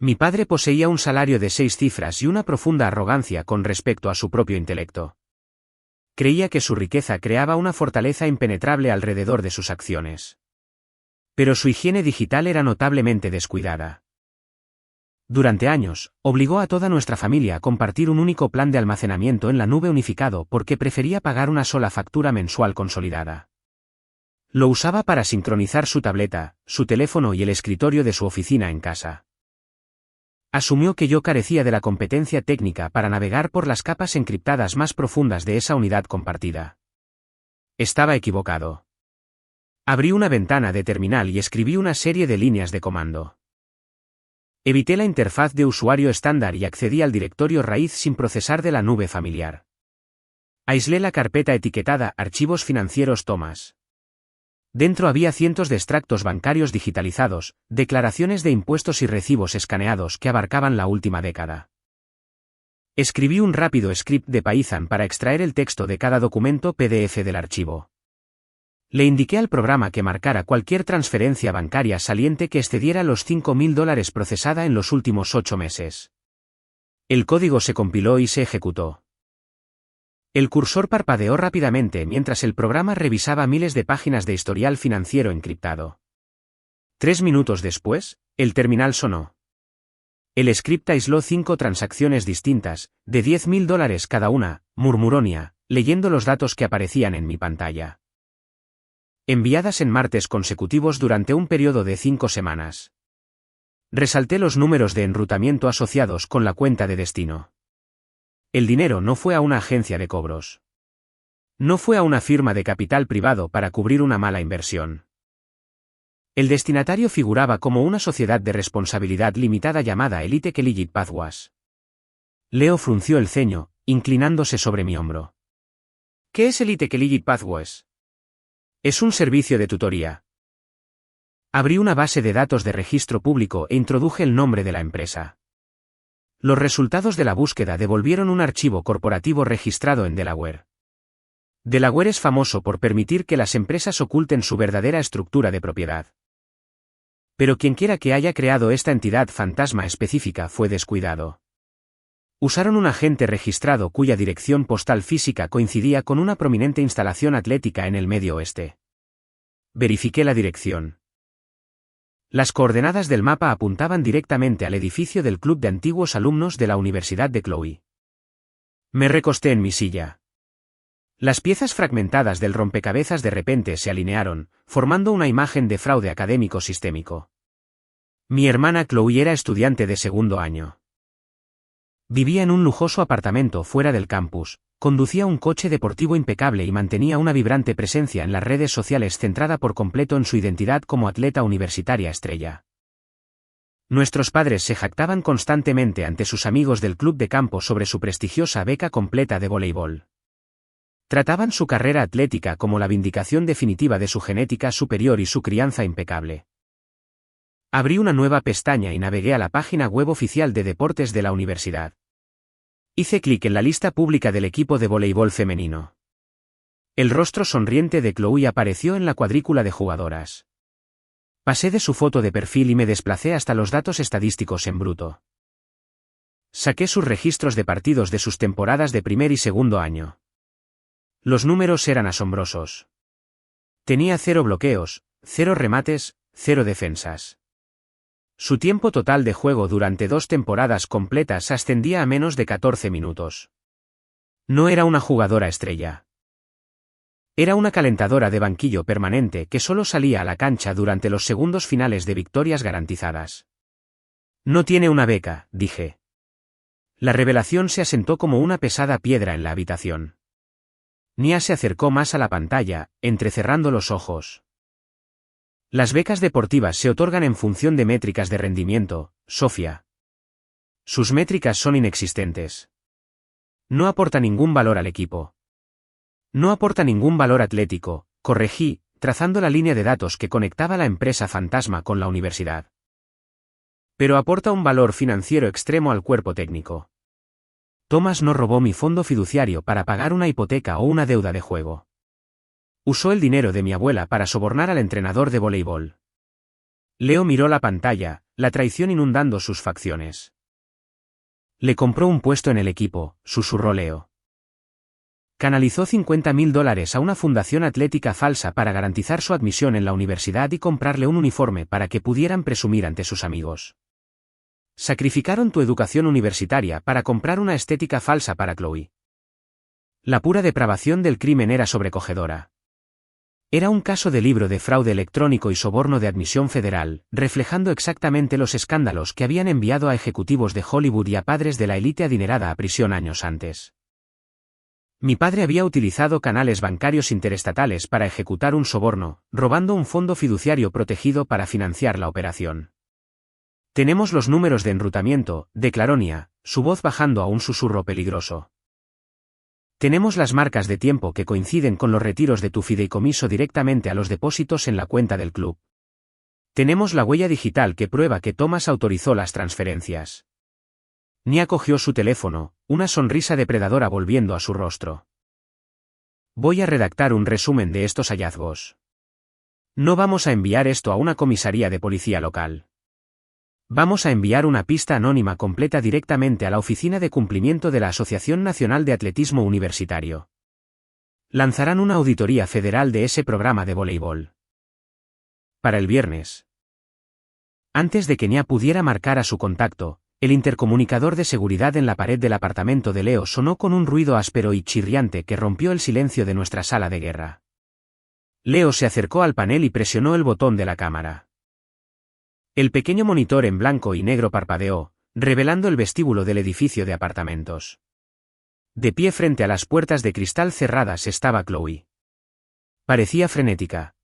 Mi padre poseía un salario de 6 cifras y una profunda arrogancia con respecto a su propio intelecto. Creía que su riqueza creaba una fortaleza impenetrable alrededor de sus acciones. Pero su higiene digital era notablemente descuidada. Durante años, obligó a toda nuestra familia a compartir un único plan de almacenamiento en la nube unificado porque prefería pagar una sola factura mensual consolidada. Lo usaba para sincronizar su tableta, su teléfono y el escritorio de su oficina en casa. Asumió que yo carecía de la competencia técnica para navegar por las capas encriptadas más profundas de esa unidad compartida. Estaba equivocado. Abrí una ventana de terminal y escribí una serie de líneas de comando. Evité la interfaz de usuario estándar y accedí al directorio raíz sin procesar de la nube familiar. Aislé la carpeta etiquetada Archivos Financieros Thomas. Dentro había cientos de extractos bancarios digitalizados, declaraciones de impuestos y recibos escaneados que abarcaban la última década. Escribí un rápido script de Python para extraer el texto de cada documento PDF del archivo. Le indiqué al programa que marcara cualquier transferencia bancaria saliente que excediera los $5.000 procesada en los últimos 8 meses. El código se compiló y se ejecutó. El cursor parpadeó rápidamente mientras el programa revisaba miles de páginas de historial financiero encriptado. 3 minutos después, el terminal sonó. El script aisló 5 transacciones distintas, de $10.000 cada una, murmuró Nia, leyendo los datos que aparecían en mi pantalla. Enviadas en martes consecutivos durante un periodo de 5 semanas. Resalté los números de enrutamiento asociados con la cuenta de destino. El dinero no fue a una agencia de cobros. No fue a una firma de capital privado para cubrir una mala inversión. El destinatario figuraba como una sociedad de responsabilidad limitada llamada Elite Collegiate Pathways. Leo frunció el ceño, inclinándose sobre mi hombro. ¿Qué es Elite Collegiate Pathways? Es un servicio de tutoría. Abrí una base de datos de registro público e introduje el nombre de la empresa. Los resultados de la búsqueda devolvieron un archivo corporativo registrado en Delaware. Delaware es famoso por permitir que las empresas oculten su verdadera estructura de propiedad. Pero quienquiera que haya creado esta entidad fantasma específica fue descuidado. Usaron un agente registrado cuya dirección postal física coincidía con una prominente instalación atlética en el Medio Oeste. Verifiqué la dirección. Las coordenadas del mapa apuntaban directamente al edificio del club de antiguos alumnos de la Universidad de Chloe. Me recosté en mi silla. Las piezas fragmentadas del rompecabezas de repente se alinearon, formando una imagen de fraude académico sistémico. Mi hermana Chloe era estudiante de segundo año. Vivía en un lujoso apartamento fuera del campus, conducía un coche deportivo impecable y mantenía una vibrante presencia en las redes sociales centrada por completo en su identidad como atleta universitaria estrella. Nuestros padres se jactaban constantemente ante sus amigos del club de campo sobre su prestigiosa beca completa de voleibol. Trataban su carrera atlética como la vindicación definitiva de su genética superior y su crianza impecable. Abrí una nueva pestaña y navegué a la página web oficial de deportes de la universidad. Hice clic en la lista pública del equipo de voleibol femenino. El rostro sonriente de Chloe apareció en la cuadrícula de jugadoras. Pasé de su foto de perfil y me desplacé hasta los datos estadísticos en bruto. Saqué sus registros de partidos de sus temporadas de primer y segundo año. Los números eran asombrosos. Tenía 0 bloqueos, 0 remates, 0 defensas. Su tiempo total de juego durante 2 temporadas completas ascendía a menos de 14 minutos. No era una jugadora estrella. Era una calentadora de banquillo permanente que solo salía a la cancha durante los segundos finales de victorias garantizadas. No tiene una beca, dije. La revelación se asentó como una pesada piedra en la habitación. Nia se acercó más a la pantalla, entrecerrando los ojos. Las becas deportivas se otorgan en función de métricas de rendimiento, Sofía. Sus métricas son inexistentes. No aporta ningún valor al equipo. No aporta ningún valor atlético, corregí, trazando la línea de datos que conectaba la empresa fantasma con la universidad. Pero aporta un valor financiero extremo al cuerpo técnico. Thomas no robó mi fondo fiduciario para pagar una hipoteca o una deuda de juego. Usó el dinero de mi abuela para sobornar al entrenador de voleibol. Leo miró la pantalla, la traición inundando sus facciones. Le compró un puesto en el equipo, susurró Leo. Canalizó $50.000 a una fundación atlética falsa para garantizar su admisión en la universidad y comprarle un uniforme para que pudieran presumir ante sus amigos. Sacrificaron tu educación universitaria para comprar una estética falsa para Chloe. La pura depravación del crimen era sobrecogedora. Era un caso de libro de fraude electrónico y soborno de admisión federal, reflejando exactamente los escándalos que habían enviado a ejecutivos de Hollywood y a padres de la élite adinerada a prisión años antes. Mi padre había utilizado canales bancarios interestatales para ejecutar un soborno, robando un fondo fiduciario protegido para financiar la operación. Tenemos los números de enrutamiento, declaró Nia, su voz bajando a un susurro peligroso. Tenemos las marcas de tiempo que coinciden con los retiros de tu fideicomiso directamente a los depósitos en la cuenta del club. Tenemos la huella digital que prueba que Thomas autorizó las transferencias. Nia cogió su teléfono, una sonrisa depredadora volviendo a su rostro. Voy a redactar un resumen de estos hallazgos. No vamos a enviar esto a una comisaría de policía local. Vamos a enviar una pista anónima completa directamente a la Oficina de Cumplimiento de la Asociación Nacional de Atletismo Universitario. Lanzarán una auditoría federal de ese programa de voleibol. Para el viernes. Antes de que Nia pudiera marcar a su contacto, el intercomunicador de seguridad en la pared del apartamento de Leo sonó con un ruido áspero y chirriante que rompió el silencio de nuestra sala de guerra. Leo se acercó al panel y presionó el botón de la cámara. El pequeño monitor en blanco y negro parpadeó, revelando el vestíbulo del edificio de apartamentos. De pie frente a las puertas de cristal cerradas estaba Chloe. Parecía frenética.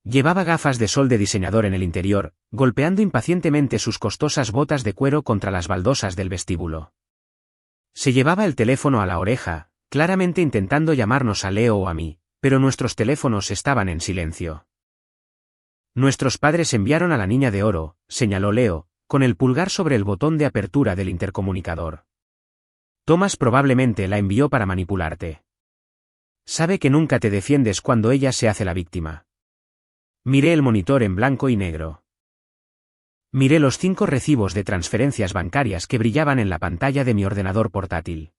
Llevaba gafas de sol de diseñador en el interior, golpeando impacientemente sus costosas botas de cuero contra las baldosas del vestíbulo. Se llevaba el teléfono a la oreja, claramente intentando llamarnos a Leo o a mí, pero nuestros teléfonos estaban en silencio. Nuestros padres enviaron a la niña de oro, señaló Leo, con el pulgar sobre el botón de apertura del intercomunicador. Thomas probablemente la envió para manipularte. Sabe que nunca te defiendes cuando ella se hace la víctima. Miré el monitor en blanco y negro. Miré los 5 recibos de transferencias bancarias que brillaban en la pantalla de mi ordenador portátil.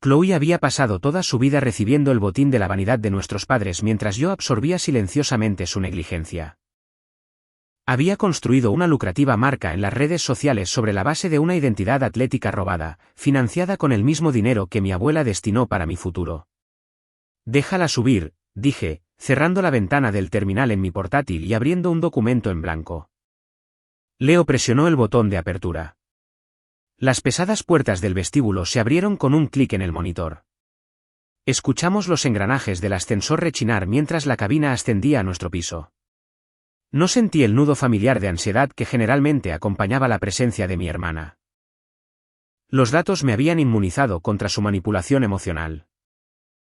Chloe había pasado toda su vida recibiendo el botín de la vanidad de nuestros padres mientras yo absorbía silenciosamente su negligencia. Había construido una lucrativa marca en las redes sociales sobre la base de una identidad atlética robada, financiada con el mismo dinero que mi abuela destinó para mi futuro. Déjala subir, dije, cerrando la ventana del terminal en mi portátil y abriendo un documento en blanco. Leo presionó el botón de apertura. Las pesadas puertas del vestíbulo se abrieron con un clic en el monitor. Escuchamos los engranajes del ascensor rechinar mientras la cabina ascendía a nuestro piso. No sentí el nudo familiar de ansiedad que generalmente acompañaba la presencia de mi hermana. Los datos me habían inmunizado contra su manipulación emocional.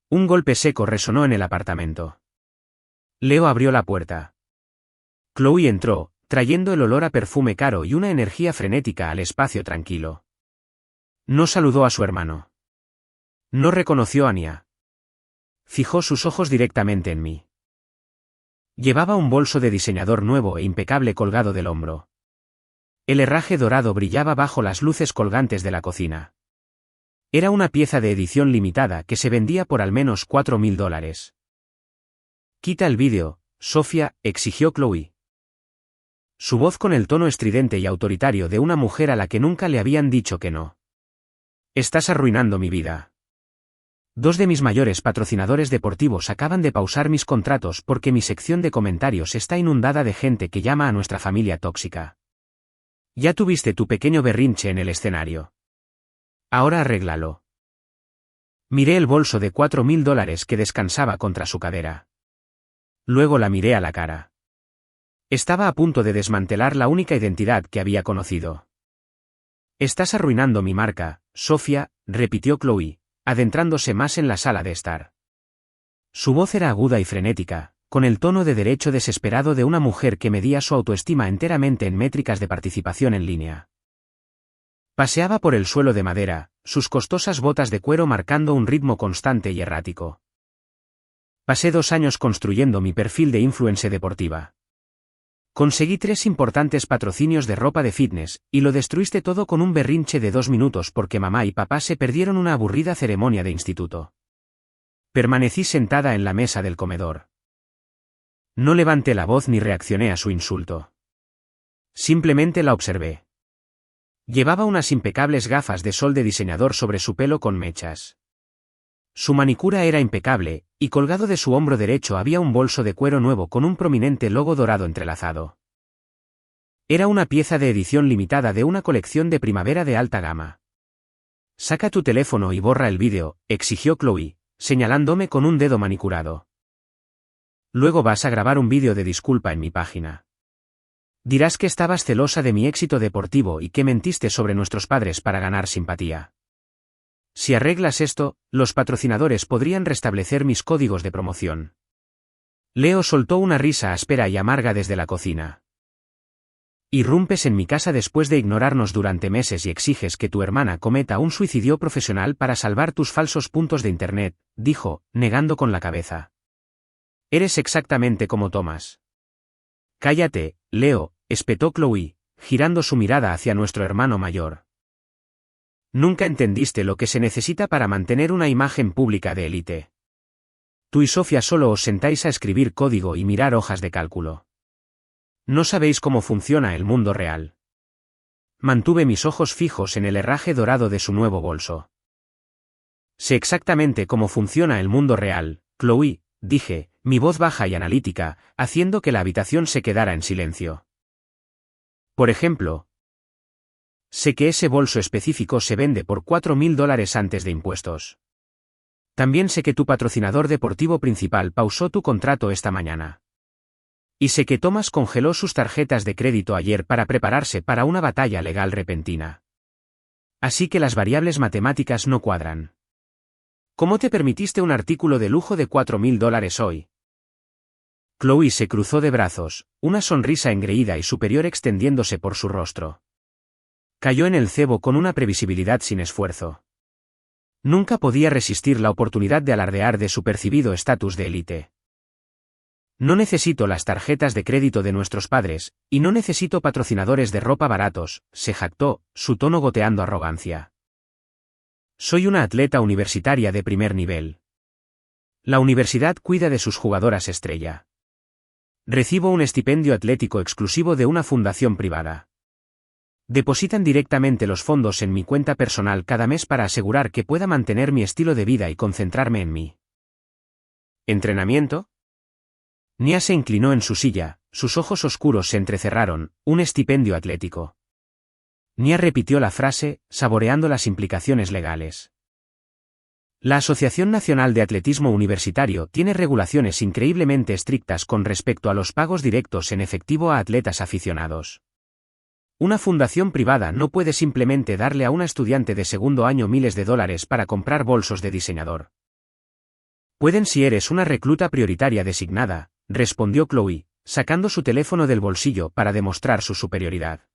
Un golpe seco resonó en el apartamento. Leo abrió la puerta. Chloe entró, trayendo el olor a perfume caro y una energía frenética al espacio tranquilo. No saludó a su hermano. No reconoció a Nia. Fijó sus ojos directamente en mí. Llevaba un bolso de diseñador nuevo e impecable colgado del hombro. El herraje dorado brillaba bajo las luces colgantes de la cocina. Era una pieza de edición limitada que se vendía por al menos $4.000. Quita el vídeo, Sofía, exigió Chloe. Su voz con el tono estridente y autoritario de una mujer a la que nunca le habían dicho que no. Estás arruinando mi vida. 2 de mis mayores patrocinadores deportivos acaban de pausar mis contratos porque mi sección de comentarios está inundada de gente que llama a nuestra familia tóxica. Ya tuviste tu pequeño berrinche en el escenario. Ahora arréglalo. Miré el bolso de $4.000 que descansaba contra su cadera. Luego la miré a la cara. Estaba a punto de desmantelar la única identidad que había conocido. Estás arruinando mi marca, Sofía, repitió Chloe, adentrándose más en la sala de estar. Su voz era aguda y frenética, con el tono de derecho desesperado de una mujer que medía su autoestima enteramente en métricas de participación en línea. Paseaba por el suelo de madera, sus costosas botas de cuero marcando un ritmo constante y errático. Pasé 2 años construyendo mi perfil de influencer deportiva. Conseguí 3 importantes patrocinios de ropa de fitness, y lo destruiste todo con un berrinche de 2 minutos porque mamá y papá se perdieron una aburrida ceremonia de instituto. Permanecí sentada en la mesa del comedor. No levanté la voz ni reaccioné a su insulto. Simplemente la observé. Llevaba unas impecables gafas de sol de diseñador sobre su pelo con mechas. Su manicura era impecable, y colgado de su hombro derecho había un bolso de cuero nuevo con un prominente logo dorado entrelazado. Era una pieza de edición limitada de una colección de primavera de alta gama. Saca tu teléfono y borra el vídeo, exigió Chloe, señalándome con un dedo manicurado. Luego vas a grabar un vídeo de disculpa en mi página. Dirás que estabas celosa de mi éxito deportivo y que mentiste sobre nuestros padres para ganar simpatía. Si arreglas esto, los patrocinadores podrían restablecer mis códigos de promoción. Leo soltó una risa áspera y amarga desde la cocina. Irrumpes en mi casa después de ignorarnos durante meses y exiges que tu hermana cometa un suicidio profesional para salvar tus falsos puntos de internet, dijo, negando con la cabeza. Eres exactamente como Thomas. Cállate, Leo, espetó Chloe, girando su mirada hacia nuestro hermano mayor. Nunca entendiste lo que se necesita para mantener una imagen pública de élite. Tú y Sofía solo os sentáis a escribir código y mirar hojas de cálculo. No sabéis cómo funciona el mundo real. Mantuve mis ojos fijos en el herraje dorado de su nuevo bolso. Sé exactamente cómo funciona el mundo real, Chloe, dije, mi voz baja y analítica, haciendo que la habitación se quedara en silencio. Por ejemplo, sé que ese bolso específico se vende por $4.000 antes de impuestos. También sé que tu patrocinador deportivo principal pausó tu contrato esta mañana. Y sé que Thomas congeló sus tarjetas de crédito ayer para prepararse para una batalla legal repentina. Así que las variables matemáticas no cuadran. ¿Cómo te permitiste un artículo de lujo de $4.000 hoy? Chloe se cruzó de brazos, una sonrisa engreída y superior extendiéndose por su rostro. Cayó en el cebo con una previsibilidad sin esfuerzo. Nunca podía resistir la oportunidad de alardear de su percibido estatus de élite. No necesito las tarjetas de crédito de nuestros padres, y no necesito patrocinadores de ropa baratos, se jactó, su tono goteando arrogancia. Soy una atleta universitaria de primer nivel. La universidad cuida de sus jugadoras estrella. Recibo un estipendio atlético exclusivo de una fundación privada. Depositan directamente los fondos en mi cuenta personal cada mes para asegurar que pueda mantener mi estilo de vida y concentrarme en mí. ¿Entrenamiento? Nia se inclinó en su silla, sus ojos oscuros se entrecerraron, un estipendio atlético. Nia repitió la frase, saboreando las implicaciones legales. La Asociación Nacional de Atletismo Universitario tiene regulaciones increíblemente estrictas con respecto a los pagos directos en efectivo a atletas aficionados. Una fundación privada no puede simplemente darle a una estudiante de segundo año miles de dólares para comprar bolsos de diseñador. Pueden si eres una recluta prioritaria designada, respondió Chloe, sacando su teléfono del bolsillo para demostrar su superioridad.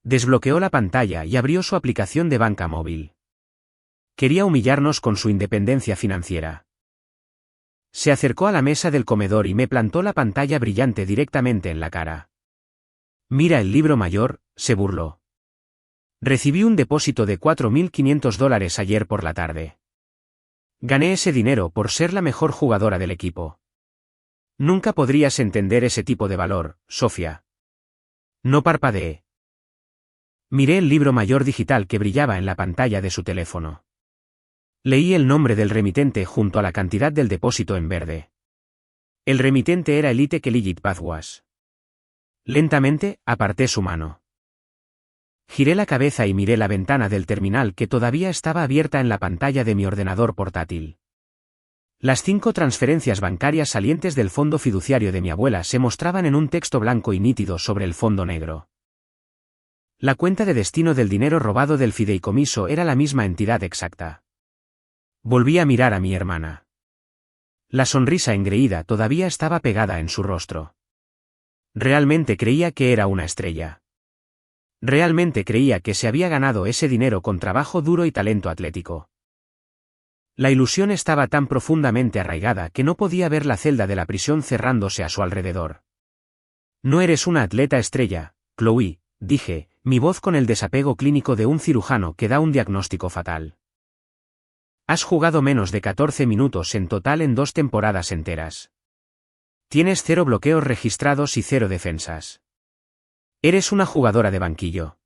Desbloqueó la pantalla y abrió su aplicación de banca móvil. Quería humillarnos con su independencia financiera. Se acercó a la mesa del comedor y me plantó la pantalla brillante directamente en la cara. Mira el libro mayor, se burló. Recibí un depósito de $4.500 ayer por la tarde. Gané ese dinero por ser la mejor jugadora del equipo. Nunca podrías entender ese tipo de valor, Sofía. No parpadeé. Miré el libro mayor digital que brillaba en la pantalla de su teléfono. Leí el nombre del remitente junto a la cantidad del depósito en verde. El remitente era Elite Collegiate Pathways. Lentamente, aparté su mano. Giré la cabeza y miré la ventana del terminal que todavía estaba abierta en la pantalla de mi ordenador portátil. Las 5 transferencias bancarias salientes del fondo fiduciario de mi abuela se mostraban en un texto blanco y nítido sobre el fondo negro. La cuenta de destino del dinero robado del fideicomiso era la misma entidad exacta. Volví a mirar a mi hermana. La sonrisa engreída todavía estaba pegada en su rostro. Realmente creía que era una estrella. Realmente creía que se había ganado ese dinero con trabajo duro y talento atlético. La ilusión estaba tan profundamente arraigada que no podía ver la celda de la prisión cerrándose a su alrededor. No eres una atleta estrella, Chloe, dije, mi voz con el desapego clínico de un cirujano que da un diagnóstico fatal. Has jugado menos de 14 minutos en total en 2 temporadas enteras. Tienes 0 bloqueos registrados y 0 defensas. Eres una jugadora de banquillo.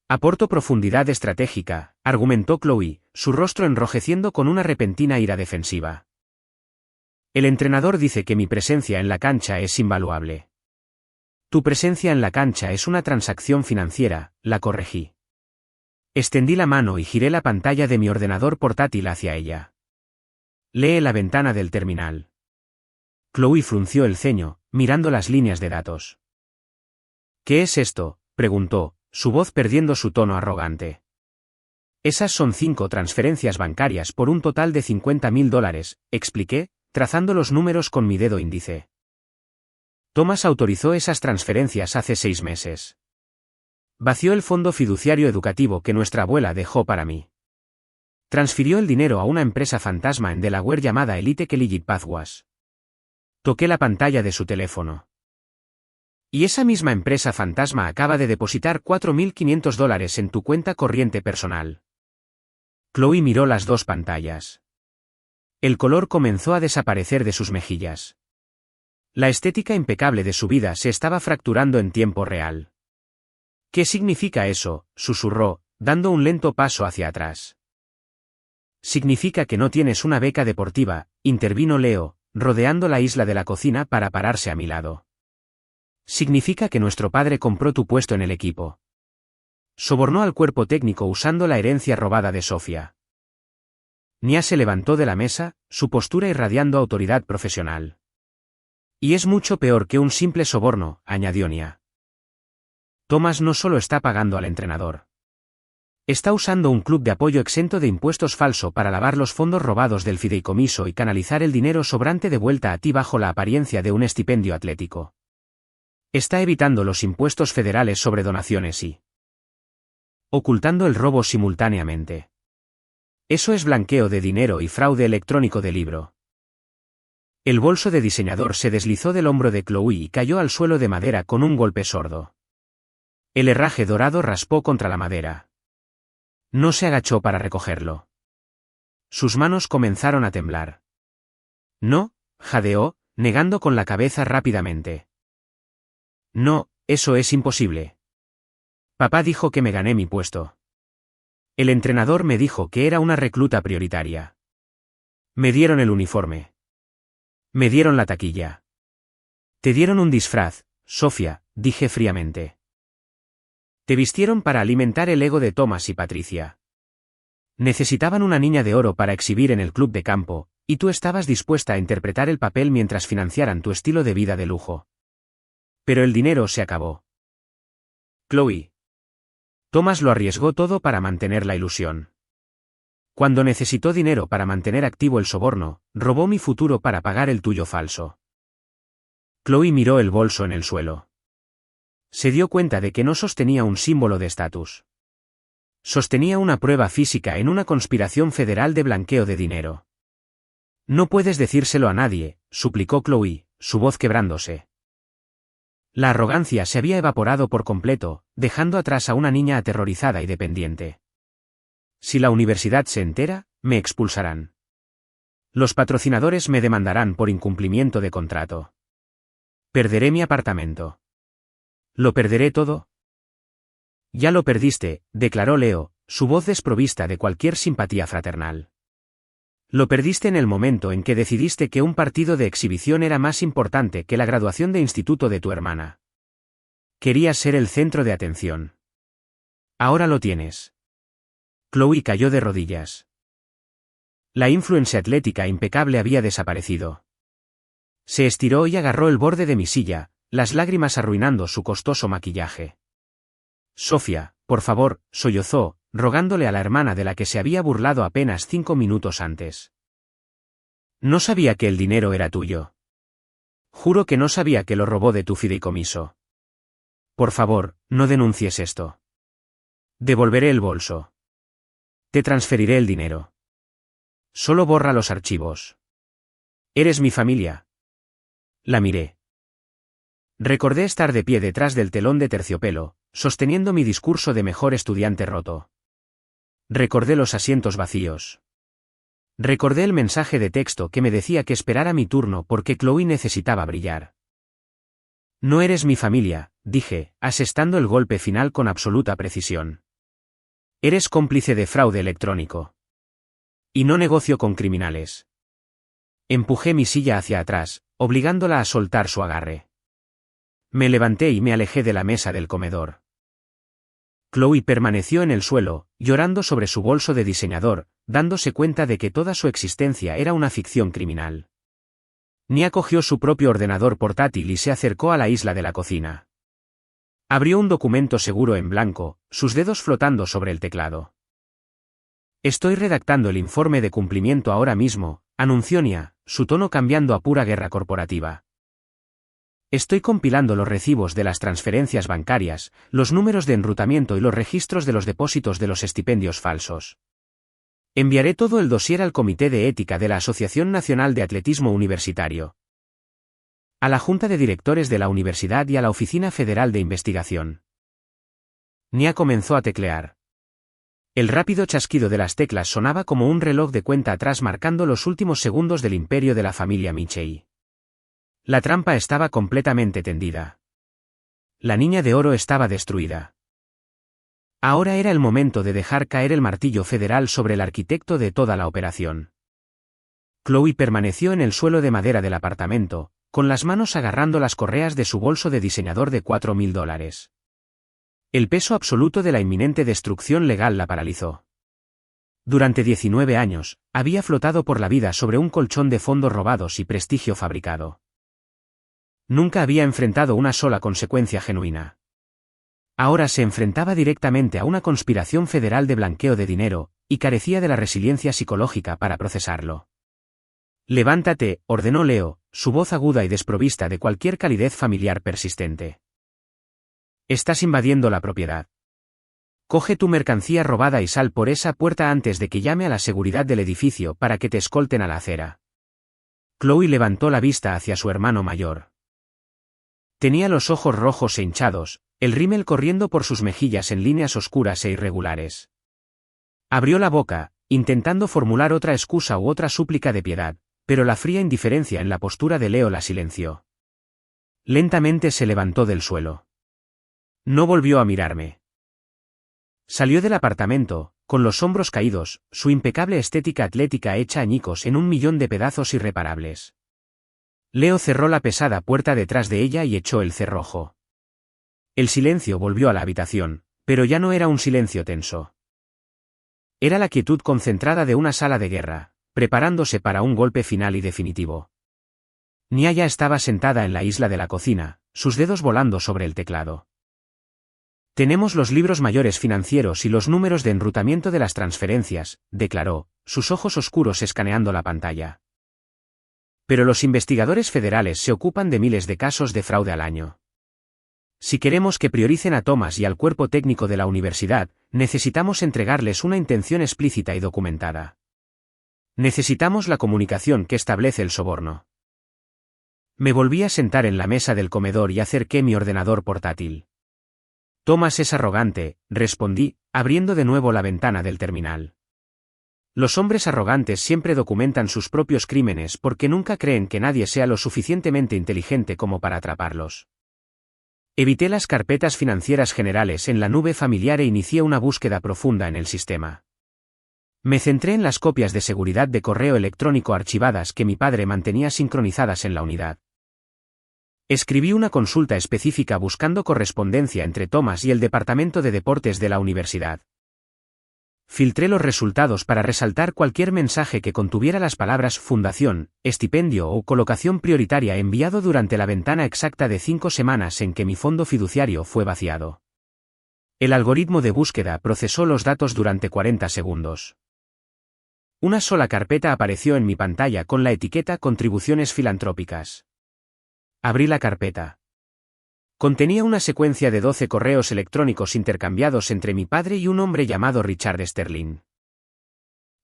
Aporto profundidad estratégica, argumentó Chloe, su rostro enrojeciendo con una repentina ira defensiva. El entrenador dice que mi presencia en la cancha es invaluable. Tu presencia en la cancha es una transacción financiera, la corregí. Extendí la mano y giré la pantalla de mi ordenador portátil hacia ella. Lee la ventana del terminal. Chloe frunció el ceño, mirando las líneas de datos. ¿Qué es esto?, preguntó, su voz perdiendo su tono arrogante. Esas son 5 transferencias bancarias por un total de $50.000, expliqué, trazando los números con mi dedo índice. Thomas autorizó esas transferencias hace 6 meses. Vació el fondo fiduciario educativo que nuestra abuela dejó para mí. Transfirió el dinero a una empresa fantasma en Delaware llamada Elite Collegiate Pathways. Toqué la pantalla de su teléfono. Y esa misma empresa fantasma acaba de depositar $4.500 en tu cuenta corriente personal. Chloe miró las dos pantallas. El color comenzó a desaparecer de sus mejillas. La estética impecable de su vida se estaba fracturando en tiempo real. ¿Qué significa eso?, susurró, dando un lento paso hacia atrás. Significa que no tienes una beca deportiva, intervino Leo, rodeando la isla de la cocina para pararse a mi lado. Significa que nuestro padre compró tu puesto en el equipo. Sobornó al cuerpo técnico usando la herencia robada de Sofía. Nia se levantó de la mesa, su postura irradiando autoridad profesional. Y es mucho peor que un simple soborno, añadió Nia. Thomas no solo está pagando al entrenador. Está usando un club de apoyo exento de impuestos falso para lavar los fondos robados del fideicomiso y canalizar el dinero sobrante de vuelta a ti bajo la apariencia de un estipendio atlético. Está evitando los impuestos federales sobre donaciones y ocultando el robo simultáneamente. Eso es blanqueo de dinero y fraude electrónico de libro. El bolso de diseñador se deslizó del hombro de Chloe y cayó al suelo de madera con un golpe sordo. El herraje dorado raspó contra la madera. No se agachó para recogerlo. Sus manos comenzaron a temblar. No, jadeó, negando con la cabeza rápidamente. No, eso es imposible. Papá dijo que me gané mi puesto. El entrenador me dijo que era una recluta prioritaria. Me dieron el uniforme. Me dieron la taquilla. Te dieron un disfraz, Sofía, dije fríamente. Te vistieron para alimentar el ego de Thomas y Patricia. Necesitaban una niña de oro para exhibir en el club de campo, y tú estabas dispuesta a interpretar el papel mientras financiaran tu estilo de vida de lujo. Pero el dinero se acabó. Chloe. Thomas lo arriesgó todo para mantener la ilusión. Cuando necesitó dinero para mantener activo el soborno, robó mi futuro para pagar el tuyo falso. Chloe miró el bolso en el suelo. Se dio cuenta de que no sostenía un símbolo de estatus. Sostenía una prueba física en una conspiración federal de blanqueo de dinero. No puedes decírselo a nadie, suplicó Chloe, su voz quebrándose. La arrogancia se había evaporado por completo, dejando atrás a una niña aterrorizada y dependiente. Si la universidad se entera, me expulsarán. Los patrocinadores me demandarán por incumplimiento de contrato. Perderé mi apartamento. ¿Lo perderé todo? Ya lo perdiste, declaró Leo, su voz desprovista de cualquier simpatía fraternal. Lo perdiste en el momento en que decidiste que un partido de exhibición era más importante que la graduación de instituto de tu hermana. Querías ser el centro de atención. Ahora lo tienes. Chloe cayó de rodillas. La influencia atlética impecable había desaparecido. Se estiró y agarró el borde de mi silla, las lágrimas arruinando su costoso maquillaje. Sofía, por favor, sollozó, rogándole a la hermana de la que se había burlado apenas 5 minutos antes. No sabía que el dinero era tuyo. Juro que no sabía que lo robó de tu fideicomiso. Por favor, no denuncies esto. Devolveré el bolso. Te transferiré el dinero. Solo borra los archivos. Eres mi familia. La miré. Recordé estar de pie detrás del telón de terciopelo, sosteniendo mi discurso de mejor estudiante roto. Recordé los asientos vacíos. Recordé el mensaje de texto que me decía que esperara mi turno porque Chloe necesitaba brillar. No eres mi familia, dije, asestando el golpe final con absoluta precisión. Eres cómplice de fraude electrónico. Y no negocio con criminales. Empujé mi silla hacia atrás, obligándola a soltar su agarre. Me levanté y me alejé de la mesa del comedor. Chloe permaneció en el suelo, llorando sobre su bolso de diseñador, dándose cuenta de que toda su existencia era una ficción criminal. Nia cogió su propio ordenador portátil y se acercó a la isla de la cocina. Abrió un documento seguro en blanco, sus dedos flotando sobre el teclado. Estoy redactando el informe de cumplimiento ahora mismo, anunció Nia, su tono cambiando a pura guerra corporativa. Estoy compilando los recibos de las transferencias bancarias, los números de enrutamiento y los registros de los depósitos de los estipendios falsos. Enviaré todo el dossier al Comité de Ética de la Asociación Nacional de Atletismo Universitario. A la Junta de Directores de la Universidad y a la Oficina Federal de Investigación. Nia comenzó a teclear. El rápido chasquido de las teclas sonaba como un reloj de cuenta atrás marcando los últimos segundos del imperio de la familia Michei. La trampa estaba completamente tendida. La niña de oro estaba destruida. Ahora era el momento de dejar caer el martillo federal sobre el arquitecto de toda la operación. Chloe permaneció en el suelo de madera del apartamento, con las manos agarrando las correas de su bolso de diseñador de $4.000. El peso absoluto de la inminente destrucción legal la paralizó. Durante 19 años, había flotado por la vida sobre un colchón de fondos robados y prestigio fabricado. Nunca había enfrentado una sola consecuencia genuina. Ahora se enfrentaba directamente a una conspiración federal de blanqueo de dinero, y carecía de la resiliencia psicológica para procesarlo. «Levántate», ordenó Leo, su voz aguda y desprovista de cualquier calidez familiar persistente. «Estás invadiendo la propiedad. Coge tu mercancía robada y sal por esa puerta antes de que llame a la seguridad del edificio para que te escolten a la acera». Chloe levantó la vista hacia su hermano mayor. Tenía los ojos rojos e hinchados, el rímel corriendo por sus mejillas en líneas oscuras e irregulares. Abrió la boca, intentando formular otra excusa u otra súplica de piedad, pero la fría indiferencia en la postura de Leo la silenció. Lentamente se levantó del suelo. No volvió a mirarme. Salió del apartamento, con los hombros caídos, su impecable estética atlética hecha añicos en 1.000.000 de pedazos irreparables. Leo cerró la pesada puerta detrás de ella y echó el cerrojo. El silencio volvió a la habitación, pero ya no era un silencio tenso. Era la quietud concentrada de una sala de guerra, preparándose para un golpe final y definitivo. Nia ya estaba sentada en la isla de la cocina, sus dedos volando sobre el teclado. «Tenemos los libros mayores financieros y los números de enrutamiento de las transferencias», declaró, sus ojos oscuros escaneando la pantalla. «Pero los investigadores federales se ocupan de miles de casos de fraude al año. Si queremos que prioricen a Thomas y al cuerpo técnico de la universidad, necesitamos entregarles una intención explícita y documentada. Necesitamos la comunicación que establece el soborno». Me volví a sentar en la mesa del comedor y acerqué mi ordenador portátil. «Thomas es arrogante», respondí, abriendo de nuevo la ventana del terminal. Los hombres arrogantes siempre documentan sus propios crímenes porque nunca creen que nadie sea lo suficientemente inteligente como para atraparlos. Evité las carpetas financieras generales en la nube familiar e inicié una búsqueda profunda en el sistema. Me centré en las copias de seguridad de correo electrónico archivadas que mi padre mantenía sincronizadas en la unidad. Escribí una consulta específica buscando correspondencia entre Thomas y el departamento de deportes de la universidad. Filtré los resultados para resaltar cualquier mensaje que contuviera las palabras fundación, estipendio o colocación prioritaria enviado durante la ventana exacta de 5 semanas en que mi fondo fiduciario fue vaciado. El algoritmo de búsqueda procesó los datos durante 40 segundos. Una sola carpeta apareció en mi pantalla con la etiqueta Contribuciones filantrópicas. Abrí la carpeta. Contenía una secuencia de 12 correos electrónicos intercambiados entre mi padre y un hombre llamado Richard Sterling.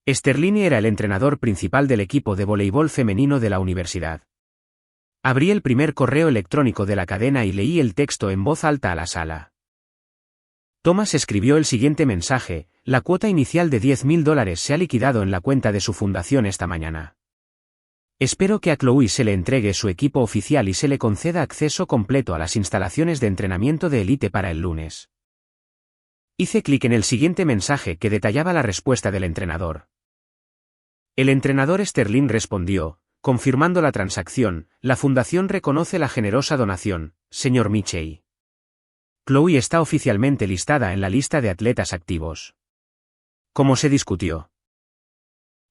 Sterling era el entrenador principal del equipo de voleibol femenino de la universidad. Abrí el primer correo electrónico de la cadena y leí el texto en voz alta a la sala. Thomas escribió el siguiente mensaje: la cuota inicial de $10.000 se ha liquidado en la cuenta de su fundación esta mañana. Espero que a Chloe se le entregue su equipo oficial y se le conceda acceso completo a las instalaciones de entrenamiento de élite para el lunes. Hice clic en el siguiente mensaje que detallaba la respuesta del entrenador. El entrenador Sterling respondió, confirmando la transacción: la fundación reconoce la generosa donación, señor Michei. Chloe está oficialmente listada en la lista de atletas activos. ¿Cómo se discutió?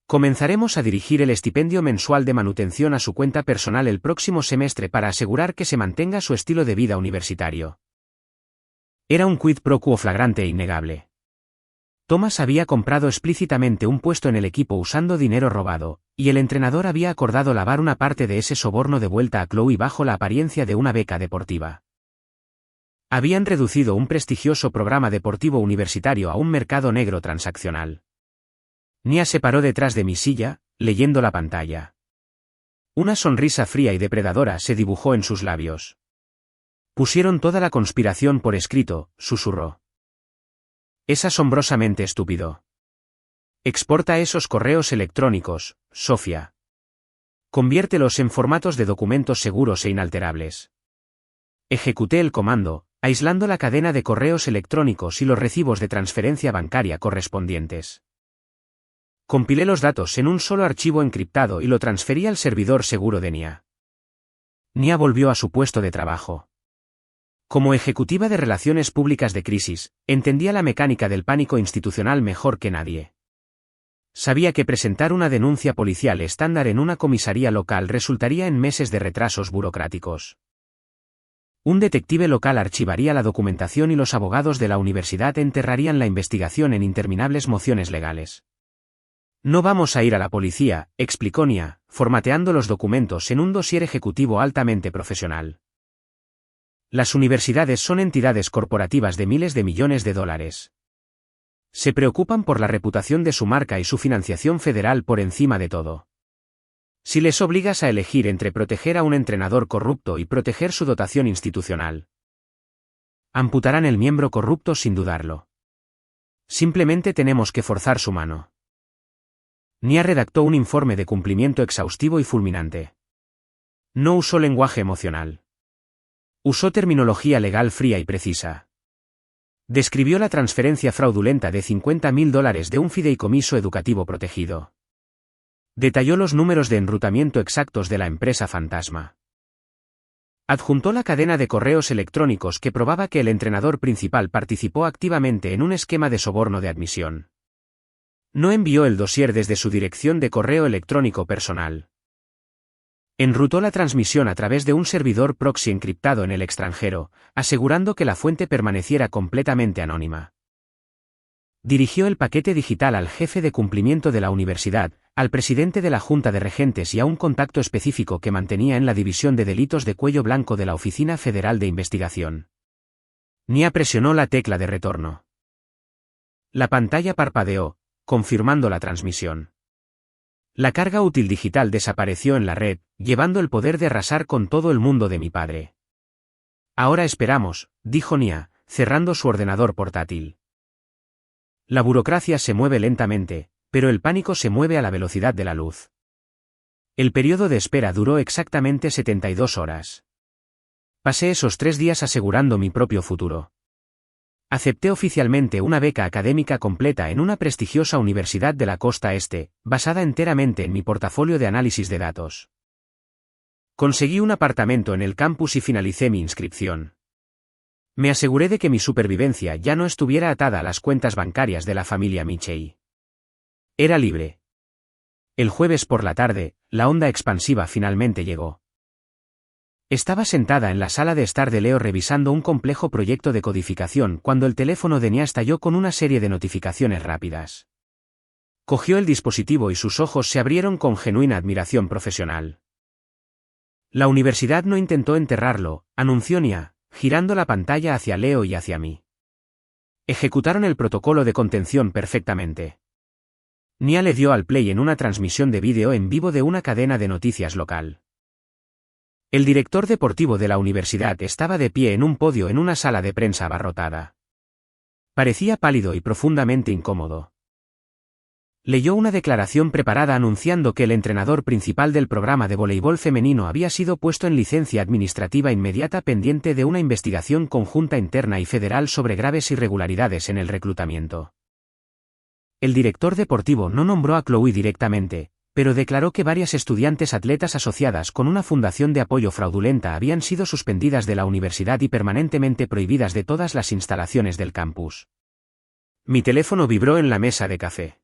Comenzaremos a dirigir el estipendio mensual de manutención a su cuenta personal el próximo semestre para asegurar que se mantenga su estilo de vida universitario. Era un quid pro quo flagrante e innegable. Thomas había comprado explícitamente un puesto en el equipo usando dinero robado, y el entrenador había acordado lavar una parte de ese soborno de vuelta a Chloe bajo la apariencia de una beca deportiva. Habían reducido un prestigioso programa deportivo universitario a un mercado negro transaccional. Nia se paró detrás de mi silla, leyendo la pantalla. Una sonrisa fría y depredadora se dibujó en sus labios. Pusieron toda la conspiración por escrito, susurró. Es asombrosamente estúpido. Exporta esos correos electrónicos, Sofía. Conviértelos en formatos de documentos seguros e inalterables. Ejecuté el comando, aislando la cadena de correos electrónicos y los recibos de transferencia bancaria correspondientes. Compilé los datos en un solo archivo encriptado y lo transferí al servidor seguro de Nia. Nia volvió a su puesto de trabajo. Como ejecutiva de relaciones públicas de crisis, entendía la mecánica del pánico institucional mejor que nadie. Sabía que presentar una denuncia policial estándar en una comisaría local resultaría en meses de retrasos burocráticos. Un detective local archivaría la documentación y los abogados de la universidad enterrarían la investigación en interminables mociones legales. No vamos a ir a la policía, explicó Nia, formateando los documentos en un dossier ejecutivo altamente profesional. Las universidades son entidades corporativas de miles de millones de dólares. Se preocupan por la reputación de su marca y su financiación federal por encima de todo. Si les obligas a elegir entre proteger a un entrenador corrupto y proteger su dotación institucional, amputarán el miembro corrupto sin dudarlo. Simplemente tenemos que forzar su mano. Nia redactó un informe de cumplimiento exhaustivo y fulminante. No usó lenguaje emocional. Usó terminología legal fría y precisa. Describió la transferencia fraudulenta de $50.000 de un fideicomiso educativo protegido. Detalló los números de enrutamiento exactos de la empresa fantasma. Adjuntó la cadena de correos electrónicos que probaba que el entrenador principal participó activamente en un esquema de soborno de admisión. No envió el dossier desde su dirección de correo electrónico personal. Enrutó la transmisión a través de un servidor proxy encriptado en el extranjero, asegurando que la fuente permaneciera completamente anónima. Dirigió el paquete digital al jefe de cumplimiento de la universidad, al presidente de la Junta de Regentes y a un contacto específico que mantenía en la División de Delitos de Cuello Blanco de la Oficina Federal de Investigación. Nia presionó la tecla de retorno. La pantalla parpadeó, confirmando la transmisión. La carga útil digital desapareció en la red, llevando el poder de arrasar con todo el mundo de mi padre. Ahora esperamos, dijo Nia, cerrando su ordenador portátil. La burocracia se mueve lentamente, pero el pánico se mueve a la velocidad de la luz. El periodo de espera duró exactamente 72 horas. Pasé esos 3 días asegurando mi propio futuro. Acepté oficialmente una beca académica completa en una prestigiosa universidad de la costa este, basada enteramente en mi portafolio de análisis de datos. Conseguí un apartamento en el campus y finalicé mi inscripción. Me aseguré de que mi supervivencia ya no estuviera atada a las cuentas bancarias de la familia Michei. Era libre. El jueves por la tarde, la onda expansiva finalmente llegó. Estaba sentada en la sala de estar de Leo revisando un complejo proyecto de codificación cuando el teléfono de Nia estalló con una serie de notificaciones rápidas. Cogió el dispositivo y sus ojos se abrieron con genuina admiración profesional. La universidad no intentó enterrarlo, anunció Nia, girando la pantalla hacia Leo y hacia mí. Ejecutaron el protocolo de contención perfectamente. Nia le dio al play en una transmisión de vídeo en vivo de una cadena de noticias local. El director deportivo de la universidad estaba de pie en un podio en una sala de prensa abarrotada. Parecía pálido y profundamente incómodo. Leyó una declaración preparada anunciando que el entrenador principal del programa de voleibol femenino había sido puesto en licencia administrativa inmediata pendiente de una investigación conjunta interna y federal sobre graves irregularidades en el reclutamiento. El director deportivo no nombró a Chloe directamente, pero declaró que varias estudiantes atletas asociadas con una fundación de apoyo fraudulenta habían sido suspendidas de la universidad y permanentemente prohibidas de todas las instalaciones del campus. Mi teléfono vibró en la mesa de café.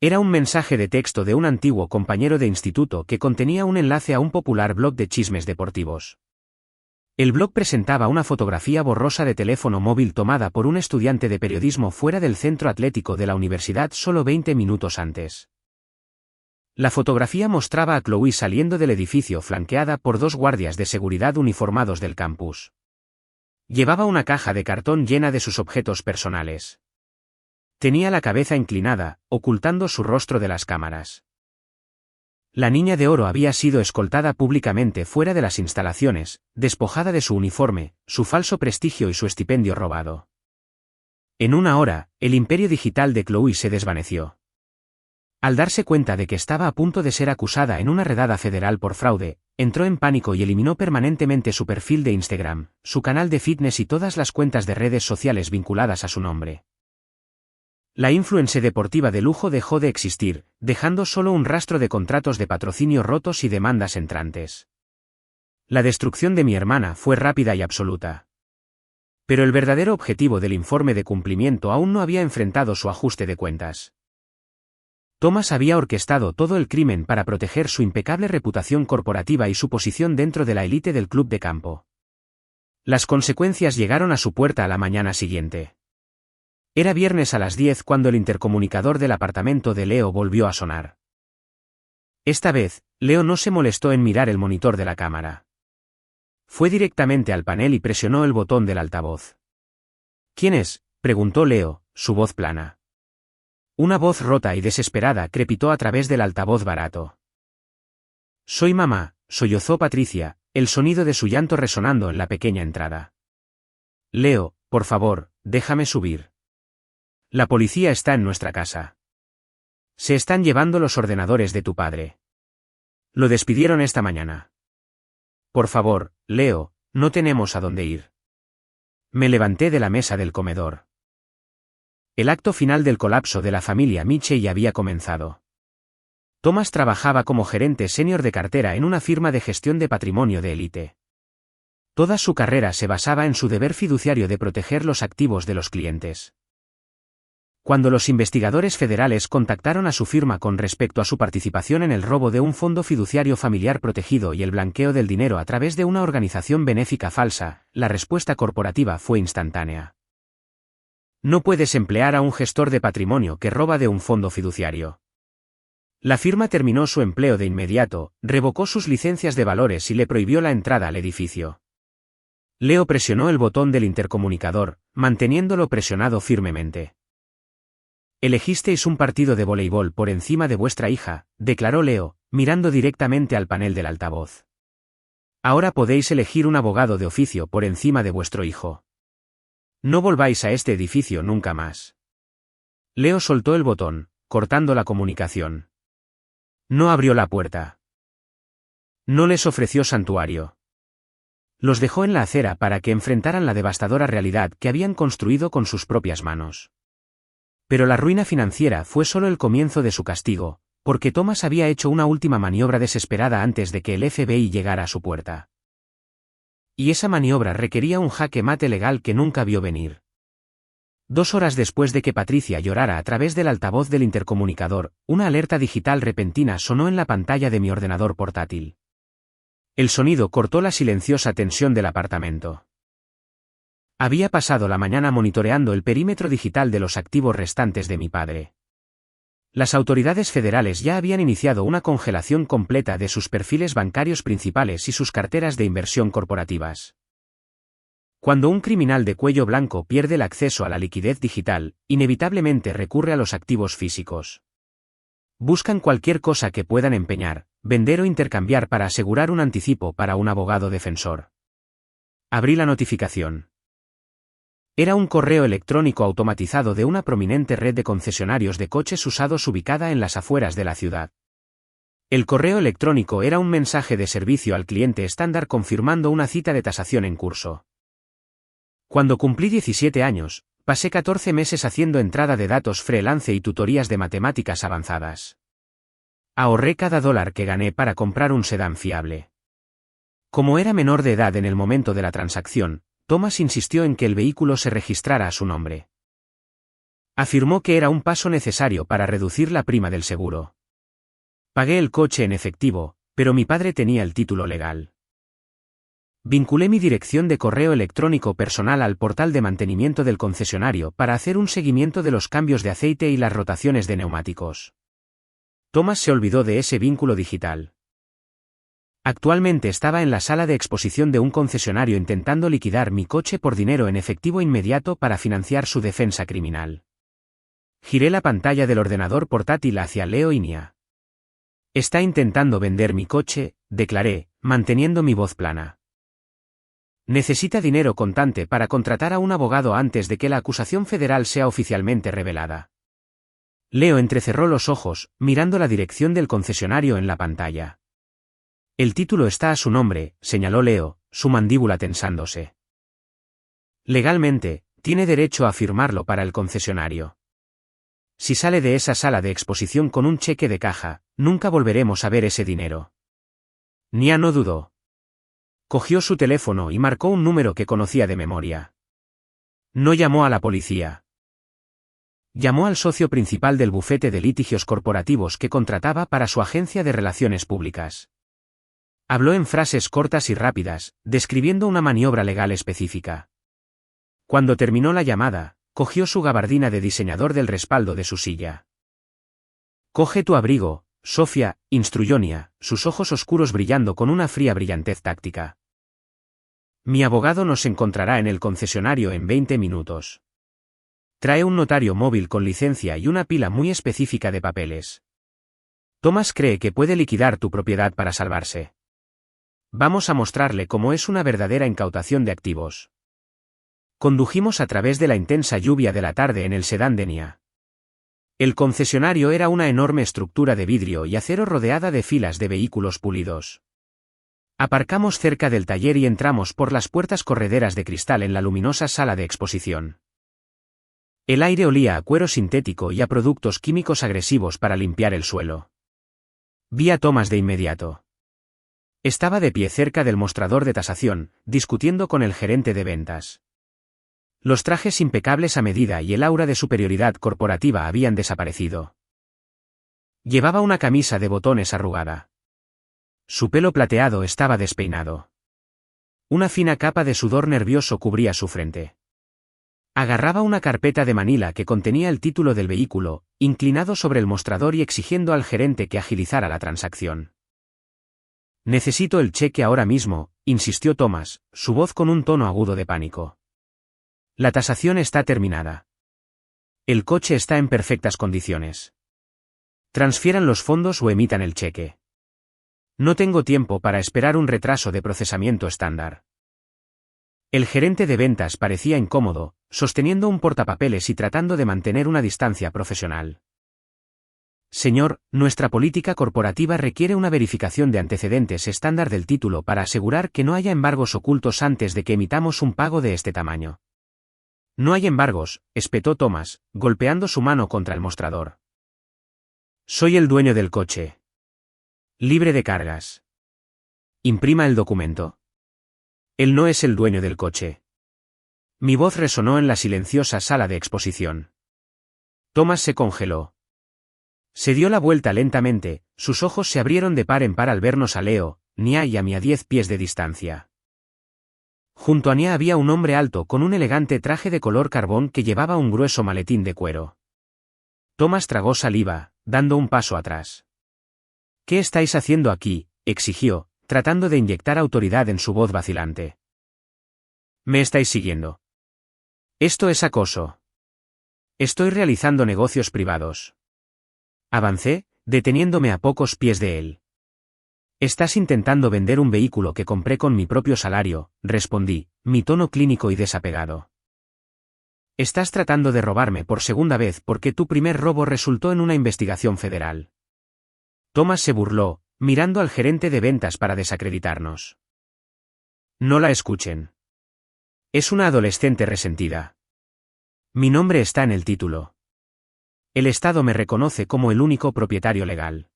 Era un mensaje de texto de un antiguo compañero de instituto que contenía un enlace a un popular blog de chismes deportivos. El blog presentaba una fotografía borrosa de teléfono móvil tomada por un estudiante de periodismo fuera del centro atlético de la universidad solo 20 minutos antes. La fotografía mostraba a Chloe saliendo del edificio flanqueada por 2 guardias de seguridad uniformados del campus. Llevaba una caja de cartón llena de sus objetos personales. Tenía la cabeza inclinada, ocultando su rostro de las cámaras. La niña de oro había sido escoltada públicamente fuera de las instalaciones, despojada de su uniforme, su falso prestigio y su estipendio robado. En una hora, el imperio digital de Chloe se desvaneció. Al darse cuenta de que estaba a punto de ser acusada en una redada federal por fraude, entró en pánico y eliminó permanentemente su perfil de Instagram, su canal de fitness y todas las cuentas de redes sociales vinculadas a su nombre. La influencer deportiva de lujo dejó de existir, dejando solo un rastro de contratos de patrocinio rotos y demandas entrantes. La destrucción de mi hermana fue rápida y absoluta. Pero el verdadero objetivo del informe de cumplimiento aún no había enfrentado su ajuste de cuentas. Thomas había orquestado todo el crimen para proteger su impecable reputación corporativa y su posición dentro de la élite del club de campo. Las consecuencias llegaron a su puerta a la mañana siguiente. Era viernes a las 10 cuando el intercomunicador del apartamento de Leo volvió a sonar. Esta vez, Leo no se molestó en mirar el monitor de la cámara. Fue directamente al panel y presionó el botón del altavoz. ¿Quién es?, preguntó Leo, su voz plana. Una voz rota y desesperada crepitó a través del altavoz barato. «Soy mamá», sollozó Patricia, el sonido de su llanto resonando en la pequeña entrada. «Leo, por favor, déjame subir. La policía está en nuestra casa. Se están llevando los ordenadores de tu padre. Lo despidieron esta mañana. Por favor, Leo, no tenemos a dónde ir». Me levanté de la mesa del comedor. El acto final del colapso de la familia Mitchell había comenzado. Thomas trabajaba como gerente senior de cartera en una firma de gestión de patrimonio de élite. Toda su carrera se basaba en su deber fiduciario de proteger los activos de los clientes. Cuando los investigadores federales contactaron a su firma con respecto a su participación en el robo de un fondo fiduciario familiar protegido y el blanqueo del dinero a través de una organización benéfica falsa, la respuesta corporativa fue instantánea. No puedes emplear a un gestor de patrimonio que roba de un fondo fiduciario. La firma terminó su empleo de inmediato, revocó sus licencias de valores y le prohibió la entrada al edificio. Leo presionó el botón del intercomunicador, manteniéndolo presionado firmemente. «Elegisteis un partido de voleibol por encima de vuestra hija», declaró Leo, mirando directamente al panel del altavoz. «Ahora podéis elegir un abogado de oficio por encima de vuestro hijo. No volváis a este edificio nunca más». Leo soltó el botón, cortando la comunicación. No abrió la puerta. No les ofreció santuario. Los dejó en la acera para que enfrentaran la devastadora realidad que habían construido con sus propias manos. Pero la ruina financiera fue solo el comienzo de su castigo, porque Thomas había hecho una última maniobra desesperada antes de que el FBI llegara a su puerta. Y esa maniobra requería un jaque mate legal que nunca vio venir. 2 horas después de que Patricia llorara a través del altavoz del intercomunicador, una alerta digital repentina sonó en la pantalla de mi ordenador portátil. El sonido cortó la silenciosa tensión del apartamento. Había pasado la mañana monitoreando el perímetro digital de los activos restantes de mi padre. Las autoridades federales ya habían iniciado una congelación completa de sus perfiles bancarios principales y sus carteras de inversión corporativas. Cuando un criminal de cuello blanco pierde el acceso a la liquidez digital, inevitablemente recurre a los activos físicos. Buscan cualquier cosa que puedan empeñar, vender o intercambiar para asegurar un anticipo para un abogado defensor. Abrí la notificación. Era un correo electrónico automatizado de una prominente red de concesionarios de coches usados ubicada en las afueras de la ciudad. El correo electrónico era un mensaje de servicio al cliente estándar confirmando una cita de tasación en curso. Cuando cumplí 17 años, pasé 14 meses haciendo entrada de datos freelance y tutorías de matemáticas avanzadas. Ahorré cada dólar que gané para comprar un sedán fiable. Como era menor de edad en el momento de la transacción, Thomas insistió en que el vehículo se registrara a su nombre. Afirmó que era un paso necesario para reducir la prima del seguro. Pagué el coche en efectivo, pero mi padre tenía el título legal. Vinculé mi dirección de correo electrónico personal al portal de mantenimiento del concesionario para hacer un seguimiento de los cambios de aceite y las rotaciones de neumáticos. Thomas se olvidó de ese vínculo digital. Actualmente estaba en la sala de exposición de un concesionario intentando liquidar mi coche por dinero en efectivo inmediato para financiar su defensa criminal. Giré la pantalla del ordenador portátil hacia Leo y Nia. Está intentando vender mi coche, declaré, manteniendo mi voz plana. Necesita dinero contante para contratar a un abogado antes de que la acusación federal sea oficialmente revelada. Leo entrecerró los ojos, mirando la dirección del concesionario en la pantalla. El título está a su nombre, señaló Leo, su mandíbula tensándose. Legalmente, tiene derecho a firmarlo para el concesionario. Si sale de esa sala de exposición con un cheque de caja, nunca volveremos a ver ese dinero. Nia no dudó. Cogió su teléfono y marcó un número que conocía de memoria. No llamó a la policía. Llamó al socio principal del bufete de litigios corporativos que contrataba para su agencia de relaciones públicas. Habló en frases cortas y rápidas, describiendo una maniobra legal específica. Cuando terminó la llamada, cogió su gabardina de diseñador del respaldo de su silla. «Coge tu abrigo, Sofía», instruyó Nia, sus ojos oscuros brillando con una fría brillantez táctica. «Mi abogado nos encontrará en el concesionario en 20 minutos. Trae un notario móvil con licencia y una pila muy específica de papeles. Thomas cree que puede liquidar tu propiedad para salvarse. Vamos a mostrarle cómo es una verdadera incautación de activos». Condujimos a través de la intensa lluvia de la tarde en el sedán de Nia. El concesionario era una enorme estructura de vidrio y acero rodeada de filas de vehículos pulidos. Aparcamos cerca del taller y entramos por las puertas correderas de cristal en la luminosa sala de exposición. El aire olía a cuero sintético y a productos químicos agresivos para limpiar el suelo. Vi a Thomas de inmediato. Estaba de pie cerca del mostrador de tasación, discutiendo con el gerente de ventas. Los trajes impecables a medida y el aura de superioridad corporativa habían desaparecido. Llevaba una camisa de botones arrugada. Su pelo plateado estaba despeinado. Una fina capa de sudor nervioso cubría su frente. Agarraba una carpeta de manila que contenía el título del vehículo, inclinado sobre el mostrador y exigiendo al gerente que agilizara la transacción. «Necesito el cheque ahora mismo», insistió Thomas, su voz con un tono agudo de pánico. «La tasación está terminada. El coche está en perfectas condiciones. Transfieran los fondos o emitan el cheque. No tengo tiempo para esperar un retraso de procesamiento estándar». El gerente de ventas parecía incómodo, sosteniendo un portapapeles y tratando de mantener una distancia profesional. «Señor, nuestra política corporativa requiere una verificación de antecedentes estándar del título para asegurar que no haya embargos ocultos antes de que emitamos un pago de este tamaño». «No hay embargos», espetó Thomas, golpeando su mano contra el mostrador. «Soy el dueño del coche. Libre de cargas. Imprima el documento». «Él no es el dueño del coche». Mi voz resonó en la silenciosa sala de exposición. Thomas se congeló. Se dio la vuelta lentamente, sus ojos se abrieron de par en par al vernos a Leo, Nia y a mí a 10 pies de distancia. Junto a Nia había un hombre alto con un elegante traje de color carbón que llevaba un grueso maletín de cuero. Thomas tragó saliva, dando un paso atrás. «¿Qué estáis haciendo aquí?», exigió, tratando de inyectar autoridad en su voz vacilante. «¿Me estáis siguiendo? Esto es acoso. Estoy realizando negocios privados». Avancé, deteniéndome a pocos pies de él. «Estás intentando vender un vehículo que compré con mi propio salario», respondí, mi tono clínico y desapegado. «Estás tratando de robarme por segunda vez porque tu primer robo resultó en una investigación federal». Thomas se burló, mirando al gerente de ventas para desacreditarnos. «No la escuchen. Es una adolescente resentida. Mi nombre está en el título. El Estado me reconoce como el único propietario legal».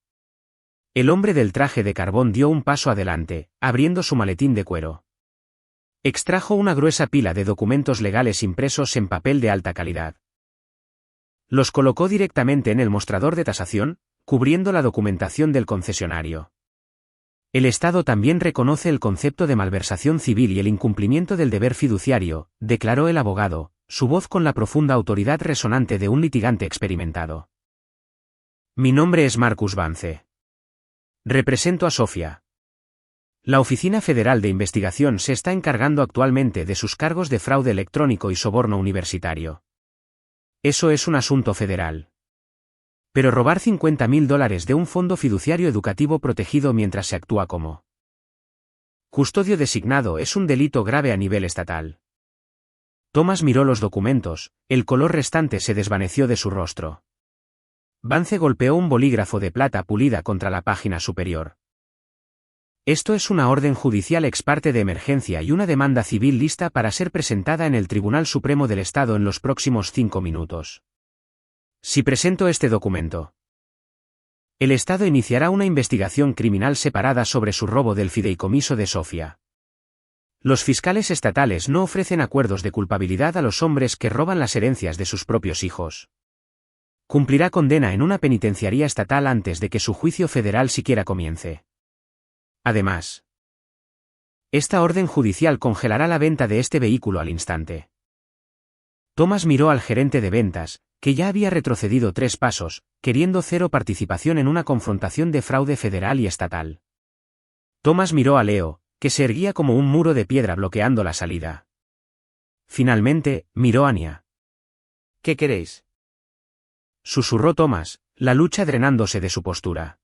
El hombre del traje de carbón dio un paso adelante, abriendo su maletín de cuero. Extrajo una gruesa pila de documentos legales impresos en papel de alta calidad. Los colocó directamente en el mostrador de tasación, cubriendo la documentación del concesionario. «El Estado también reconoce el concepto de malversación civil y el incumplimiento del deber fiduciario», declaró el abogado, su voz con la profunda autoridad resonante de un litigante experimentado. «Mi nombre es Marcus Vance. Represento a Sofía. La Oficina Federal de Investigación se está encargando actualmente de sus cargos de fraude electrónico y soborno universitario. Eso es un asunto federal. Pero robar $50.000 de un fondo fiduciario educativo protegido mientras se actúa como custodio designado es un delito grave a nivel estatal. Thomas miró los documentos, el color restante se desvaneció de su rostro. Vance golpeó un bolígrafo de plata pulida contra la página superior. Esto es una orden judicial ex parte de emergencia y una demanda civil lista para ser presentada en el Tribunal Supremo del Estado en los próximos 5 minutos. Si presento este documento, el Estado iniciará una investigación criminal separada sobre su robo del fideicomiso de Sofía. Los fiscales estatales no ofrecen acuerdos de culpabilidad a los hombres que roban las herencias de sus propios hijos. Cumplirá condena en una penitenciaría estatal antes de que su juicio federal siquiera comience. Además, esta orden judicial congelará la venta de este vehículo al instante. Thomas miró al gerente de ventas, que ya había retrocedido 3 pasos, queriendo cero participación en una confrontación de fraude federal y estatal. Thomas miró a Leo, que se erguía como un muro de piedra bloqueando la salida. Finalmente, miró a Anya. ¿Qué queréis?, susurró Thomas, la lucha drenándose de su postura.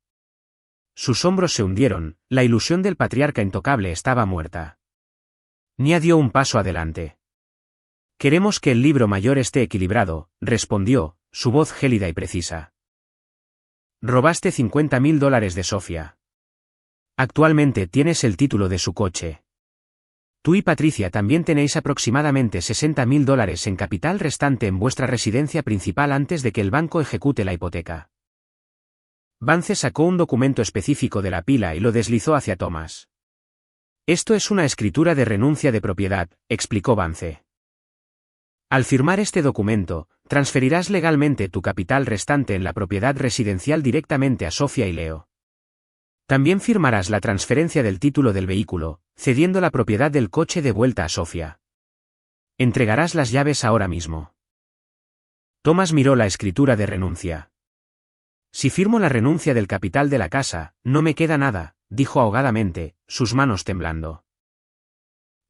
Sus hombros se hundieron, la ilusión del patriarca intocable estaba muerta. Nya dio un paso adelante. Queremos que el libro mayor esté equilibrado, respondió, su voz gélida y precisa. Robaste $50.000 de Sofía. Actualmente tienes el título de su coche. Tú y Patricia también tenéis aproximadamente $60.000 en capital restante en vuestra residencia principal antes de que el banco ejecute la hipoteca. Vance sacó un documento específico de la pila y lo deslizó hacia Thomas. Esto es una escritura de renuncia de propiedad, explicó Vance. Al firmar este documento, transferirás legalmente tu capital restante en la propiedad residencial directamente a Sofía y Leo. También firmarás la transferencia del título del vehículo, cediendo la propiedad del coche de vuelta a Sofía. Entregarás las llaves ahora mismo. Thomas miró la escritura de renuncia. Si firmo la renuncia del capital de la casa, no me queda nada, dijo ahogadamente, sus manos temblando.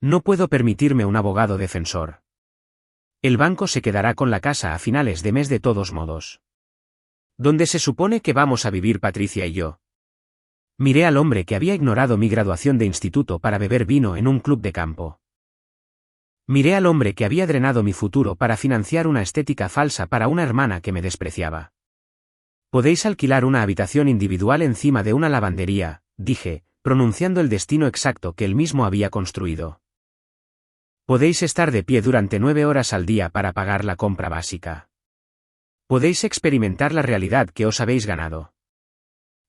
No puedo permitirme un abogado defensor. El banco se quedará con la casa a finales de mes de todos modos. ¿Dónde se supone que vamos a vivir Patricia y yo? Miré al hombre que había ignorado mi graduación de instituto para beber vino en un club de campo. Miré al hombre que había drenado mi futuro para financiar una estética falsa para una hermana que me despreciaba. Podéis alquilar una habitación individual encima de una lavandería, dije, pronunciando el destino exacto que él mismo había construido. Podéis estar de pie durante 9 horas al día para pagar la compra básica. Podéis experimentar la realidad que os habéis ganado.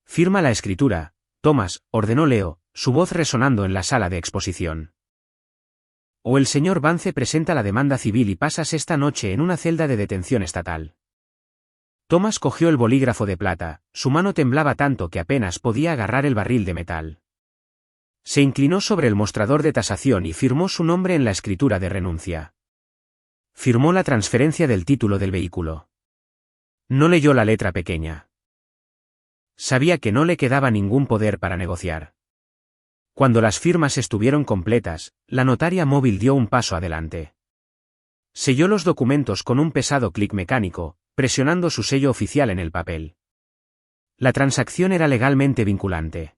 Firma la escritura, Thomas, ordenó Leo, su voz resonando en la sala de exposición. O el señor Vance presenta la demanda civil y pasas esta noche en una celda de detención estatal. Thomas cogió el bolígrafo de plata, su mano temblaba tanto que apenas podía agarrar el barril de metal. Se inclinó sobre el mostrador de tasación y firmó su nombre en la escritura de renuncia. Firmó la transferencia del título del vehículo. No leyó la letra pequeña. Sabía que no le quedaba ningún poder para negociar. Cuando las firmas estuvieron completas, la notaria móvil dio un paso adelante. Selló los documentos con un pesado clic mecánico, presionando su sello oficial en el papel. La transacción era legalmente vinculante.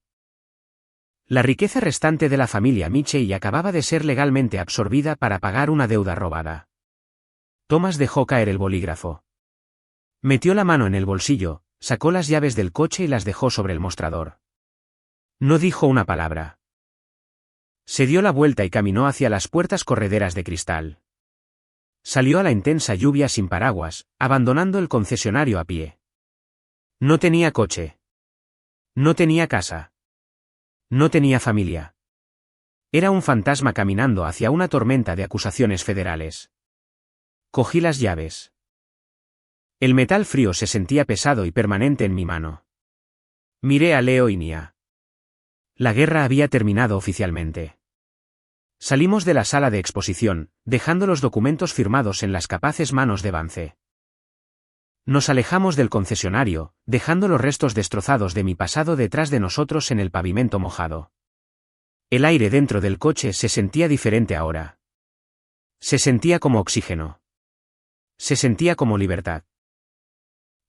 La riqueza restante de la familia Mitchell acababa de ser legalmente absorbida para pagar una deuda robada. Thomas dejó caer el bolígrafo. Metió la mano en el bolsillo, sacó las llaves del coche y las dejó sobre el mostrador. No dijo una palabra. Se dio la vuelta y caminó hacia las puertas correderas de cristal. Salió a la intensa lluvia sin paraguas, abandonando el concesionario a pie. No tenía coche. No tenía casa. No tenía familia. Era un fantasma caminando hacia una tormenta de acusaciones federales. Cogí las llaves. El metal frío se sentía pesado y permanente en mi mano. Miré a Leo y Nya. La guerra había terminado oficialmente. Salimos de la sala de exposición, dejando los documentos firmados en las capaces manos de Vance. Nos alejamos del concesionario, dejando los restos destrozados de mi pasado detrás de nosotros en el pavimento mojado. El aire dentro del coche se sentía diferente ahora. Se sentía como oxígeno. Se sentía como libertad.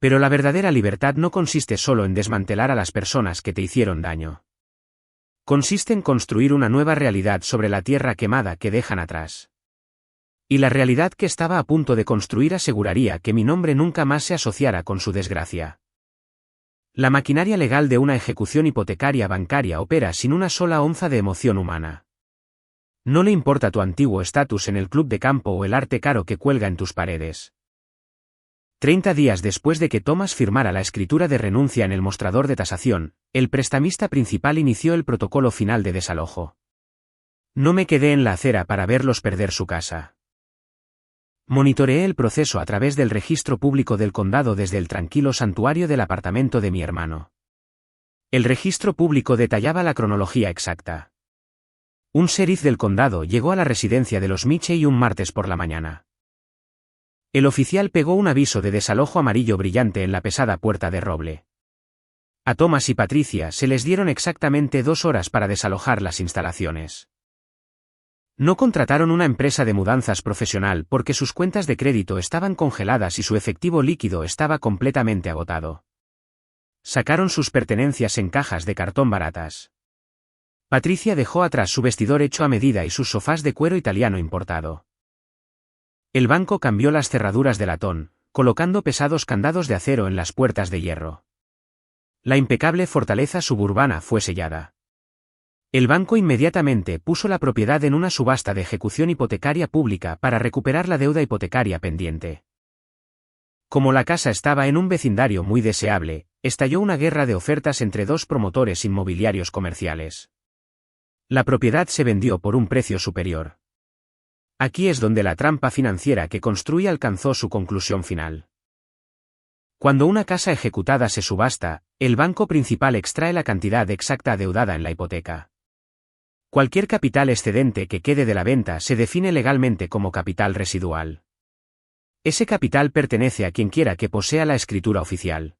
Pero la verdadera libertad no consiste solo en desmantelar a las personas que te hicieron daño. Consiste en construir una nueva realidad sobre la tierra quemada que dejan atrás. Y la realidad que estaba a punto de construir aseguraría que mi nombre nunca más se asociara con su desgracia. La maquinaria legal de una ejecución hipotecaria bancaria opera sin una sola onza de emoción humana. No le importa tu antiguo estatus en el club de campo o el arte caro que cuelga en tus paredes. 30 días después de que Thomas firmara la escritura de renuncia en el mostrador de tasación, el prestamista principal inició el protocolo final de desalojo. No me quedé en la acera para verlos perder su casa. Monitoreé el proceso a través del registro público del condado desde el tranquilo santuario del apartamento de mi hermano. El registro público detallaba la cronología exacta. Un sheriff del condado llegó a la residencia de los Mitchell un martes por la mañana. El oficial pegó un aviso de desalojo amarillo brillante en la pesada puerta de roble. A Thomas y Patricia se les dieron exactamente 2 horas para desalojar las instalaciones. No contrataron una empresa de mudanzas profesional porque sus cuentas de crédito estaban congeladas y su efectivo líquido estaba completamente agotado. Sacaron sus pertenencias en cajas de cartón baratas. Patricia dejó atrás su vestidor hecho a medida y sus sofás de cuero italiano importado. El banco cambió las cerraduras de latón, colocando pesados candados de acero en las puertas de hierro. La impecable fortaleza suburbana fue sellada. El banco inmediatamente puso la propiedad en una subasta de ejecución hipotecaria pública para recuperar la deuda hipotecaria pendiente. Como la casa estaba en un vecindario muy deseable, estalló una guerra de ofertas entre 2 promotores inmobiliarios comerciales. La propiedad se vendió por un precio superior. Aquí es donde la trampa financiera que construí alcanzó su conclusión final. Cuando una casa ejecutada se subasta, el banco principal extrae la cantidad exacta adeudada en la hipoteca. Cualquier capital excedente que quede de la venta se define legalmente como capital residual. Ese capital pertenece a quien quiera que posea la escritura oficial.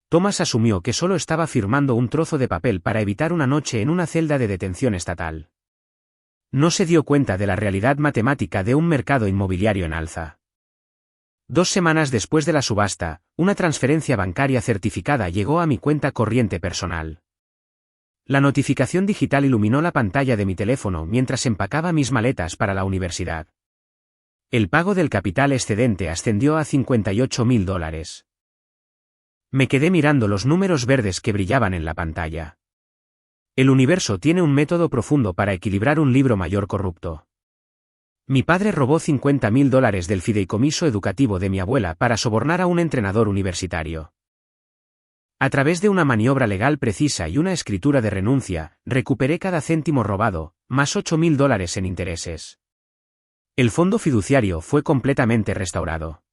Thomas asumió que solo estaba firmando un trozo de papel para evitar una noche en una celda de detención estatal. No se dio cuenta de la realidad matemática de un mercado inmobiliario en alza. 2 semanas después de la subasta, una transferencia bancaria certificada llegó a mi cuenta corriente personal. La notificación digital iluminó la pantalla de mi teléfono mientras empacaba mis maletas para la universidad. El pago del capital excedente ascendió a $58,000. Me quedé mirando los números verdes que brillaban en la pantalla. El universo tiene un método profundo para equilibrar un libro mayor corrupto. Mi padre robó $50,000 del fideicomiso educativo de mi abuela para sobornar a un entrenador universitario. A través de una maniobra legal precisa y una escritura de renuncia, recuperé cada céntimo robado, más $8,000 en intereses. El fondo fiduciario fue completamente restaurado.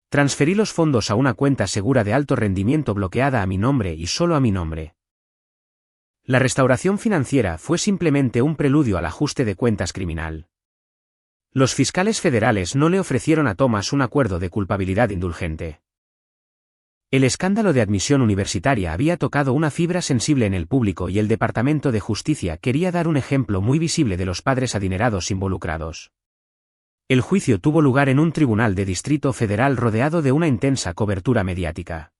Transferí los fondos a una cuenta segura de alto rendimiento bloqueada a mi nombre y solo a mi nombre. La restauración financiera fue simplemente un preludio al ajuste de cuentas criminal. Los fiscales federales no le ofrecieron a Thomas un acuerdo de culpabilidad indulgente. El escándalo de admisión universitaria había tocado una fibra sensible en el público y el Departamento de Justicia quería dar un ejemplo muy visible de los padres adinerados involucrados. El juicio tuvo lugar en un tribunal de distrito federal rodeado de una intensa cobertura mediática.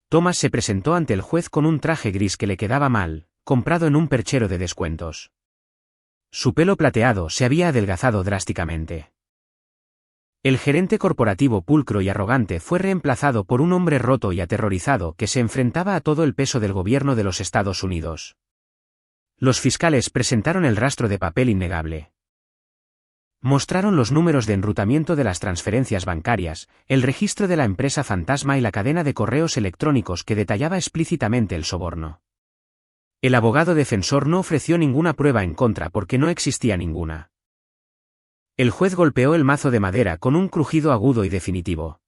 Thomas se presentó ante el juez con un traje gris que le quedaba mal, comprado en un perchero de descuentos. Su pelo plateado se había adelgazado drásticamente. El gerente corporativo pulcro y arrogante fue reemplazado por un hombre roto y aterrorizado que se enfrentaba a todo el peso del gobierno de los Estados Unidos. Los fiscales presentaron el rastro de papel innegable. Mostraron los números de enrutamiento de las transferencias bancarias, el registro de la empresa fantasma y la cadena de correos electrónicos que detallaba explícitamente el soborno. El abogado defensor no ofreció ninguna prueba en contra porque no existía ninguna. El juez golpeó el mazo de madera con un crujido agudo y definitivo.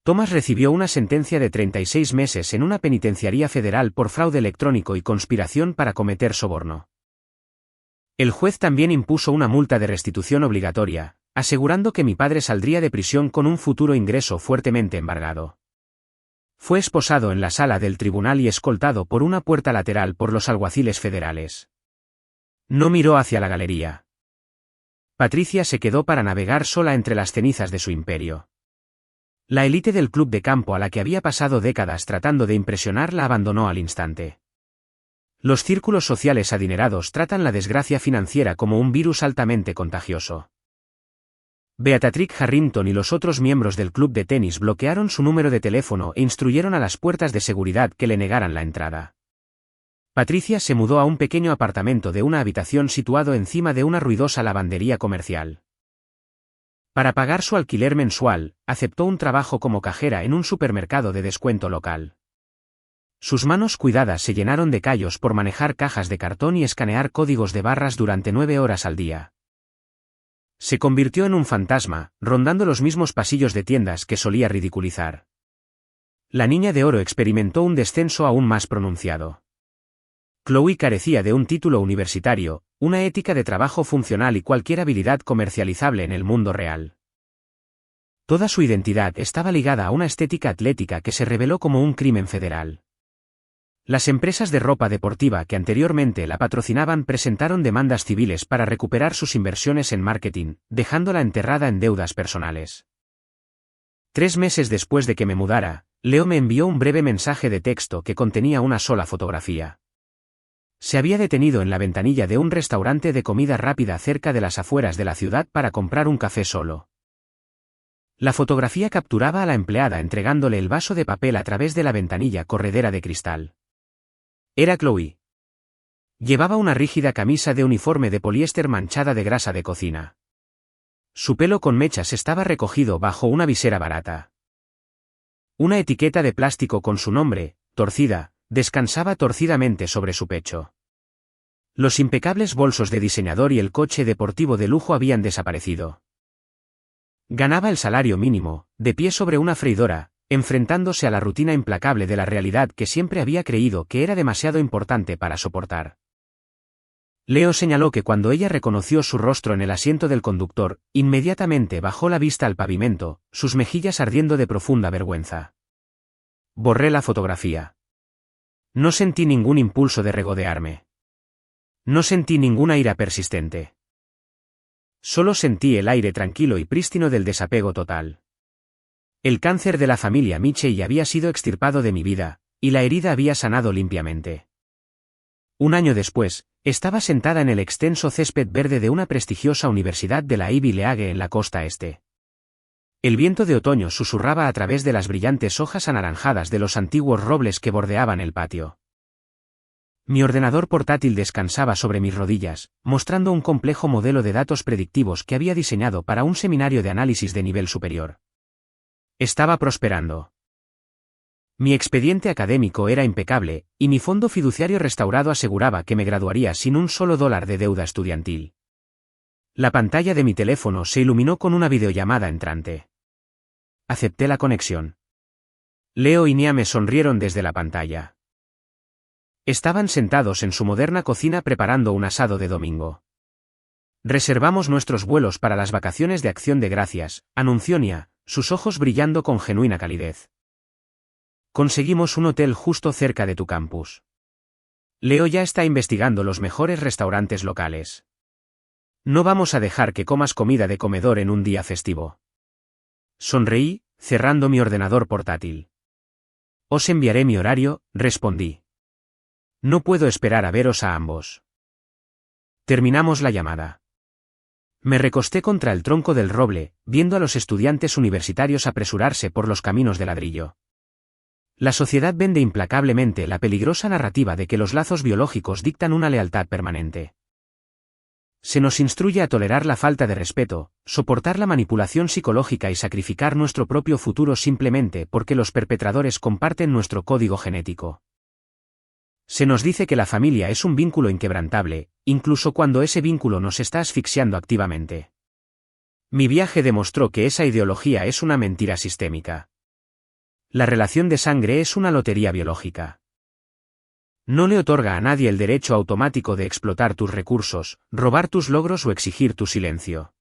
Thomas recibió una sentencia de 36 meses en una penitenciaría federal por fraude electrónico y conspiración para cometer soborno. El juez también impuso una multa de restitución obligatoria, asegurando que mi padre saldría de prisión con un futuro ingreso fuertemente embargado. Fue esposado en la sala del tribunal y escoltado por una puerta lateral por los alguaciles federales. No miró hacia la galería. Patricia se quedó para navegar sola entre las cenizas de su imperio. La élite del club de campo a la que había pasado décadas tratando de impresionar la abandonó al instante. Los círculos sociales adinerados tratan la desgracia financiera como un virus altamente contagioso. Beatrice Harrington y los otros miembros del club de tenis bloquearon su número de teléfono e instruyeron a las puertas de seguridad que le negaran la entrada. Patricia se mudó a un pequeño apartamento de una habitación situado encima de una ruidosa lavandería comercial. Para pagar su alquiler mensual, aceptó un trabajo como cajera en un supermercado de descuento local. Sus manos cuidadas se llenaron de callos por manejar cajas de cartón y escanear códigos de barras durante 9 horas al día. Se convirtió en un fantasma, rondando los mismos pasillos de tiendas que solía ridiculizar. La niña de oro experimentó un descenso aún más pronunciado. Chloe carecía de un título universitario, una ética de trabajo funcional y cualquier habilidad comercializable en el mundo real. Toda su identidad estaba ligada a una estética atlética que se reveló como un crimen federal. Las empresas de ropa deportiva que anteriormente la patrocinaban presentaron demandas civiles para recuperar sus inversiones en marketing, dejándola enterrada en deudas personales. 3 meses después de que me mudara, Leo me envió un breve mensaje de texto que contenía una sola fotografía. Se había detenido en la ventanilla de un restaurante de comida rápida cerca de las afueras de la ciudad para comprar un café solo. La fotografía capturaba a la empleada entregándole el vaso de papel a través de la ventanilla corredera de cristal. Era Chloe. Llevaba una rígida camisa de uniforme de poliéster manchada de grasa de cocina. Su pelo con mechas estaba recogido bajo una visera barata. Una etiqueta de plástico con su nombre, torcida, descansaba torcidamente sobre su pecho. Los impecables bolsos de diseñador y el coche deportivo de lujo habían desaparecido. Ganaba el salario mínimo, de pie sobre una freidora, enfrentándose a la rutina implacable de la realidad que siempre había creído que era demasiado importante para soportar. Leo señaló que cuando ella reconoció su rostro en el asiento del conductor, inmediatamente bajó la vista al pavimento, sus mejillas ardiendo de profunda vergüenza. Borré la fotografía. No sentí ningún impulso de regodearme. No sentí ninguna ira persistente. Solo sentí el aire tranquilo y prístino del desapego total. El cáncer de la familia Mitchell había sido extirpado de mi vida, y la herida había sanado limpiamente. Un año después, estaba sentada en el extenso césped verde de una prestigiosa universidad de la Ivy League en la costa este. El viento de otoño susurraba a través de las brillantes hojas anaranjadas de los antiguos robles que bordeaban el patio. Mi ordenador portátil descansaba sobre mis rodillas, mostrando un complejo modelo de datos predictivos que había diseñado para un seminario de análisis de nivel superior. Estaba prosperando. Mi expediente académico era impecable, y mi fondo fiduciario restaurado aseguraba que me graduaría sin un solo dólar de deuda estudiantil. La pantalla de mi teléfono se iluminó con una videollamada entrante. Acepté la conexión. Leo y Nia me sonrieron desde la pantalla. Estaban sentados en su moderna cocina preparando un asado de domingo. Reservamos nuestros vuelos para las vacaciones de Acción de Gracias, anunció Nia, sus ojos brillando con genuina calidez. Conseguimos un hotel justo cerca de tu campus. Leo ya está investigando los mejores restaurantes locales. No vamos a dejar que comas comida de comedor en un día festivo. Sonreí, cerrando mi ordenador portátil. Os enviaré mi horario, respondí. No puedo esperar a veros a ambos. Terminamos la llamada. Me recosté contra el tronco del roble, viendo a los estudiantes universitarios apresurarse por los caminos de ladrillo. La sociedad vende implacablemente la peligrosa narrativa de que los lazos biológicos dictan una lealtad permanente. Se nos instruye a tolerar la falta de respeto, soportar la manipulación psicológica y sacrificar nuestro propio futuro simplemente porque los perpetradores comparten nuestro código genético. Se nos dice que la familia es un vínculo inquebrantable, incluso cuando ese vínculo nos está asfixiando activamente. Mi viaje demostró que esa ideología es una mentira sistémica. La relación de sangre es una lotería biológica. No le otorga a nadie el derecho automático de explotar tus recursos, robar tus logros o exigir tu silencio.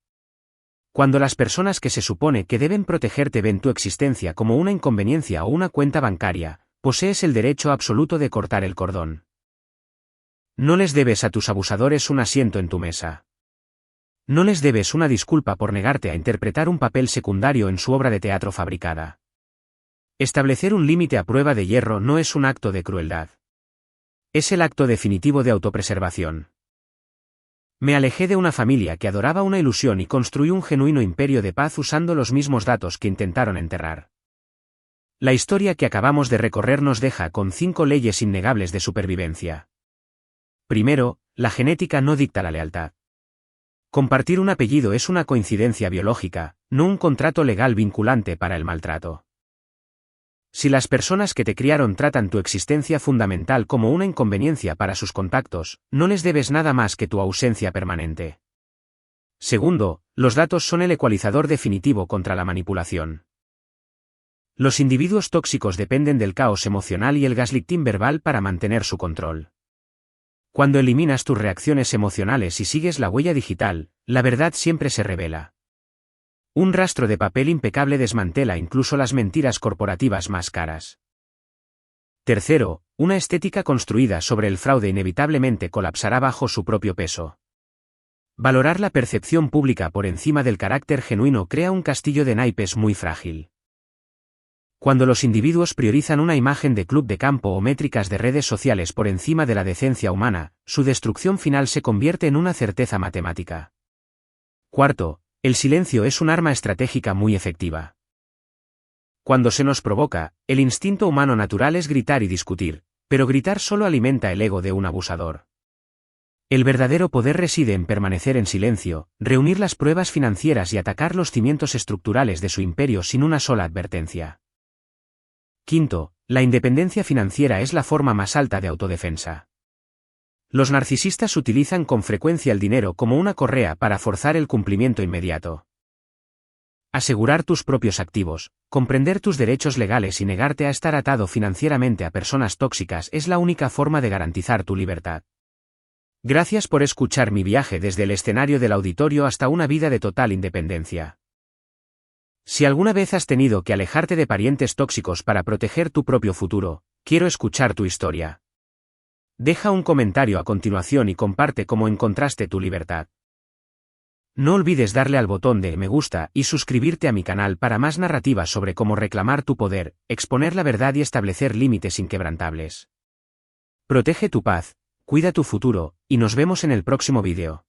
Cuando las personas que se supone que deben protegerte ven tu existencia como una inconveniencia o una cuenta bancaria, posees el derecho absoluto de cortar el cordón. No les debes a tus abusadores un asiento en tu mesa. No les debes una disculpa por negarte a interpretar un papel secundario en su obra de teatro fabricada. Establecer un límite a prueba de hierro no es un acto de crueldad. Es el acto definitivo de autopreservación. Me alejé de una familia que adoraba una ilusión y construí un genuino imperio de paz usando los mismos datos que intentaron enterrar. La historia que acabamos de recorrer nos deja con 5 leyes innegables de supervivencia. Primero, la genética no dicta la lealtad. Compartir un apellido es una coincidencia biológica, no un contrato legal vinculante para el maltrato. Si las personas que te criaron tratan tu existencia fundamental como una inconveniencia para sus contactos, no les debes nada más que tu ausencia permanente. Segundo, los datos son el ecualizador definitivo contra la manipulación. Los individuos tóxicos dependen del caos emocional y el gaslighting verbal para mantener su control. Cuando eliminas tus reacciones emocionales y sigues la huella digital, la verdad siempre se revela. Un rastro de papel impecable desmantela incluso las mentiras corporativas más caras. Tercero, una estética construida sobre el fraude inevitablemente colapsará bajo su propio peso. Valorar la percepción pública por encima del carácter genuino crea un castillo de naipes muy frágil. Cuando los individuos priorizan una imagen de club de campo o métricas de redes sociales por encima de la decencia humana, su destrucción final se convierte en una certeza matemática. Cuarto, el silencio es un arma estratégica muy efectiva. Cuando se nos provoca, el instinto humano natural es gritar y discutir, pero gritar solo alimenta el ego de un abusador. El verdadero poder reside en permanecer en silencio, reunir las pruebas financieras y atacar los cimientos estructurales de su imperio sin una sola advertencia. Quinto, la independencia financiera es la forma más alta de autodefensa. Los narcisistas utilizan con frecuencia el dinero como una correa para forzar el cumplimiento inmediato. Asegurar tus propios activos, comprender tus derechos legales y negarte a estar atado financieramente a personas tóxicas es la única forma de garantizar tu libertad. Gracias por escuchar mi viaje desde el escenario del auditorio hasta una vida de total independencia. Si alguna vez has tenido que alejarte de parientes tóxicos para proteger tu propio futuro, quiero escuchar tu historia. Deja un comentario a continuación y comparte cómo encontraste tu libertad. No olvides darle al botón de me gusta y suscribirte a mi canal para más narrativas sobre cómo reclamar tu poder, exponer la verdad y establecer límites inquebrantables. Protege tu paz, cuida tu futuro, y nos vemos en el próximo vídeo.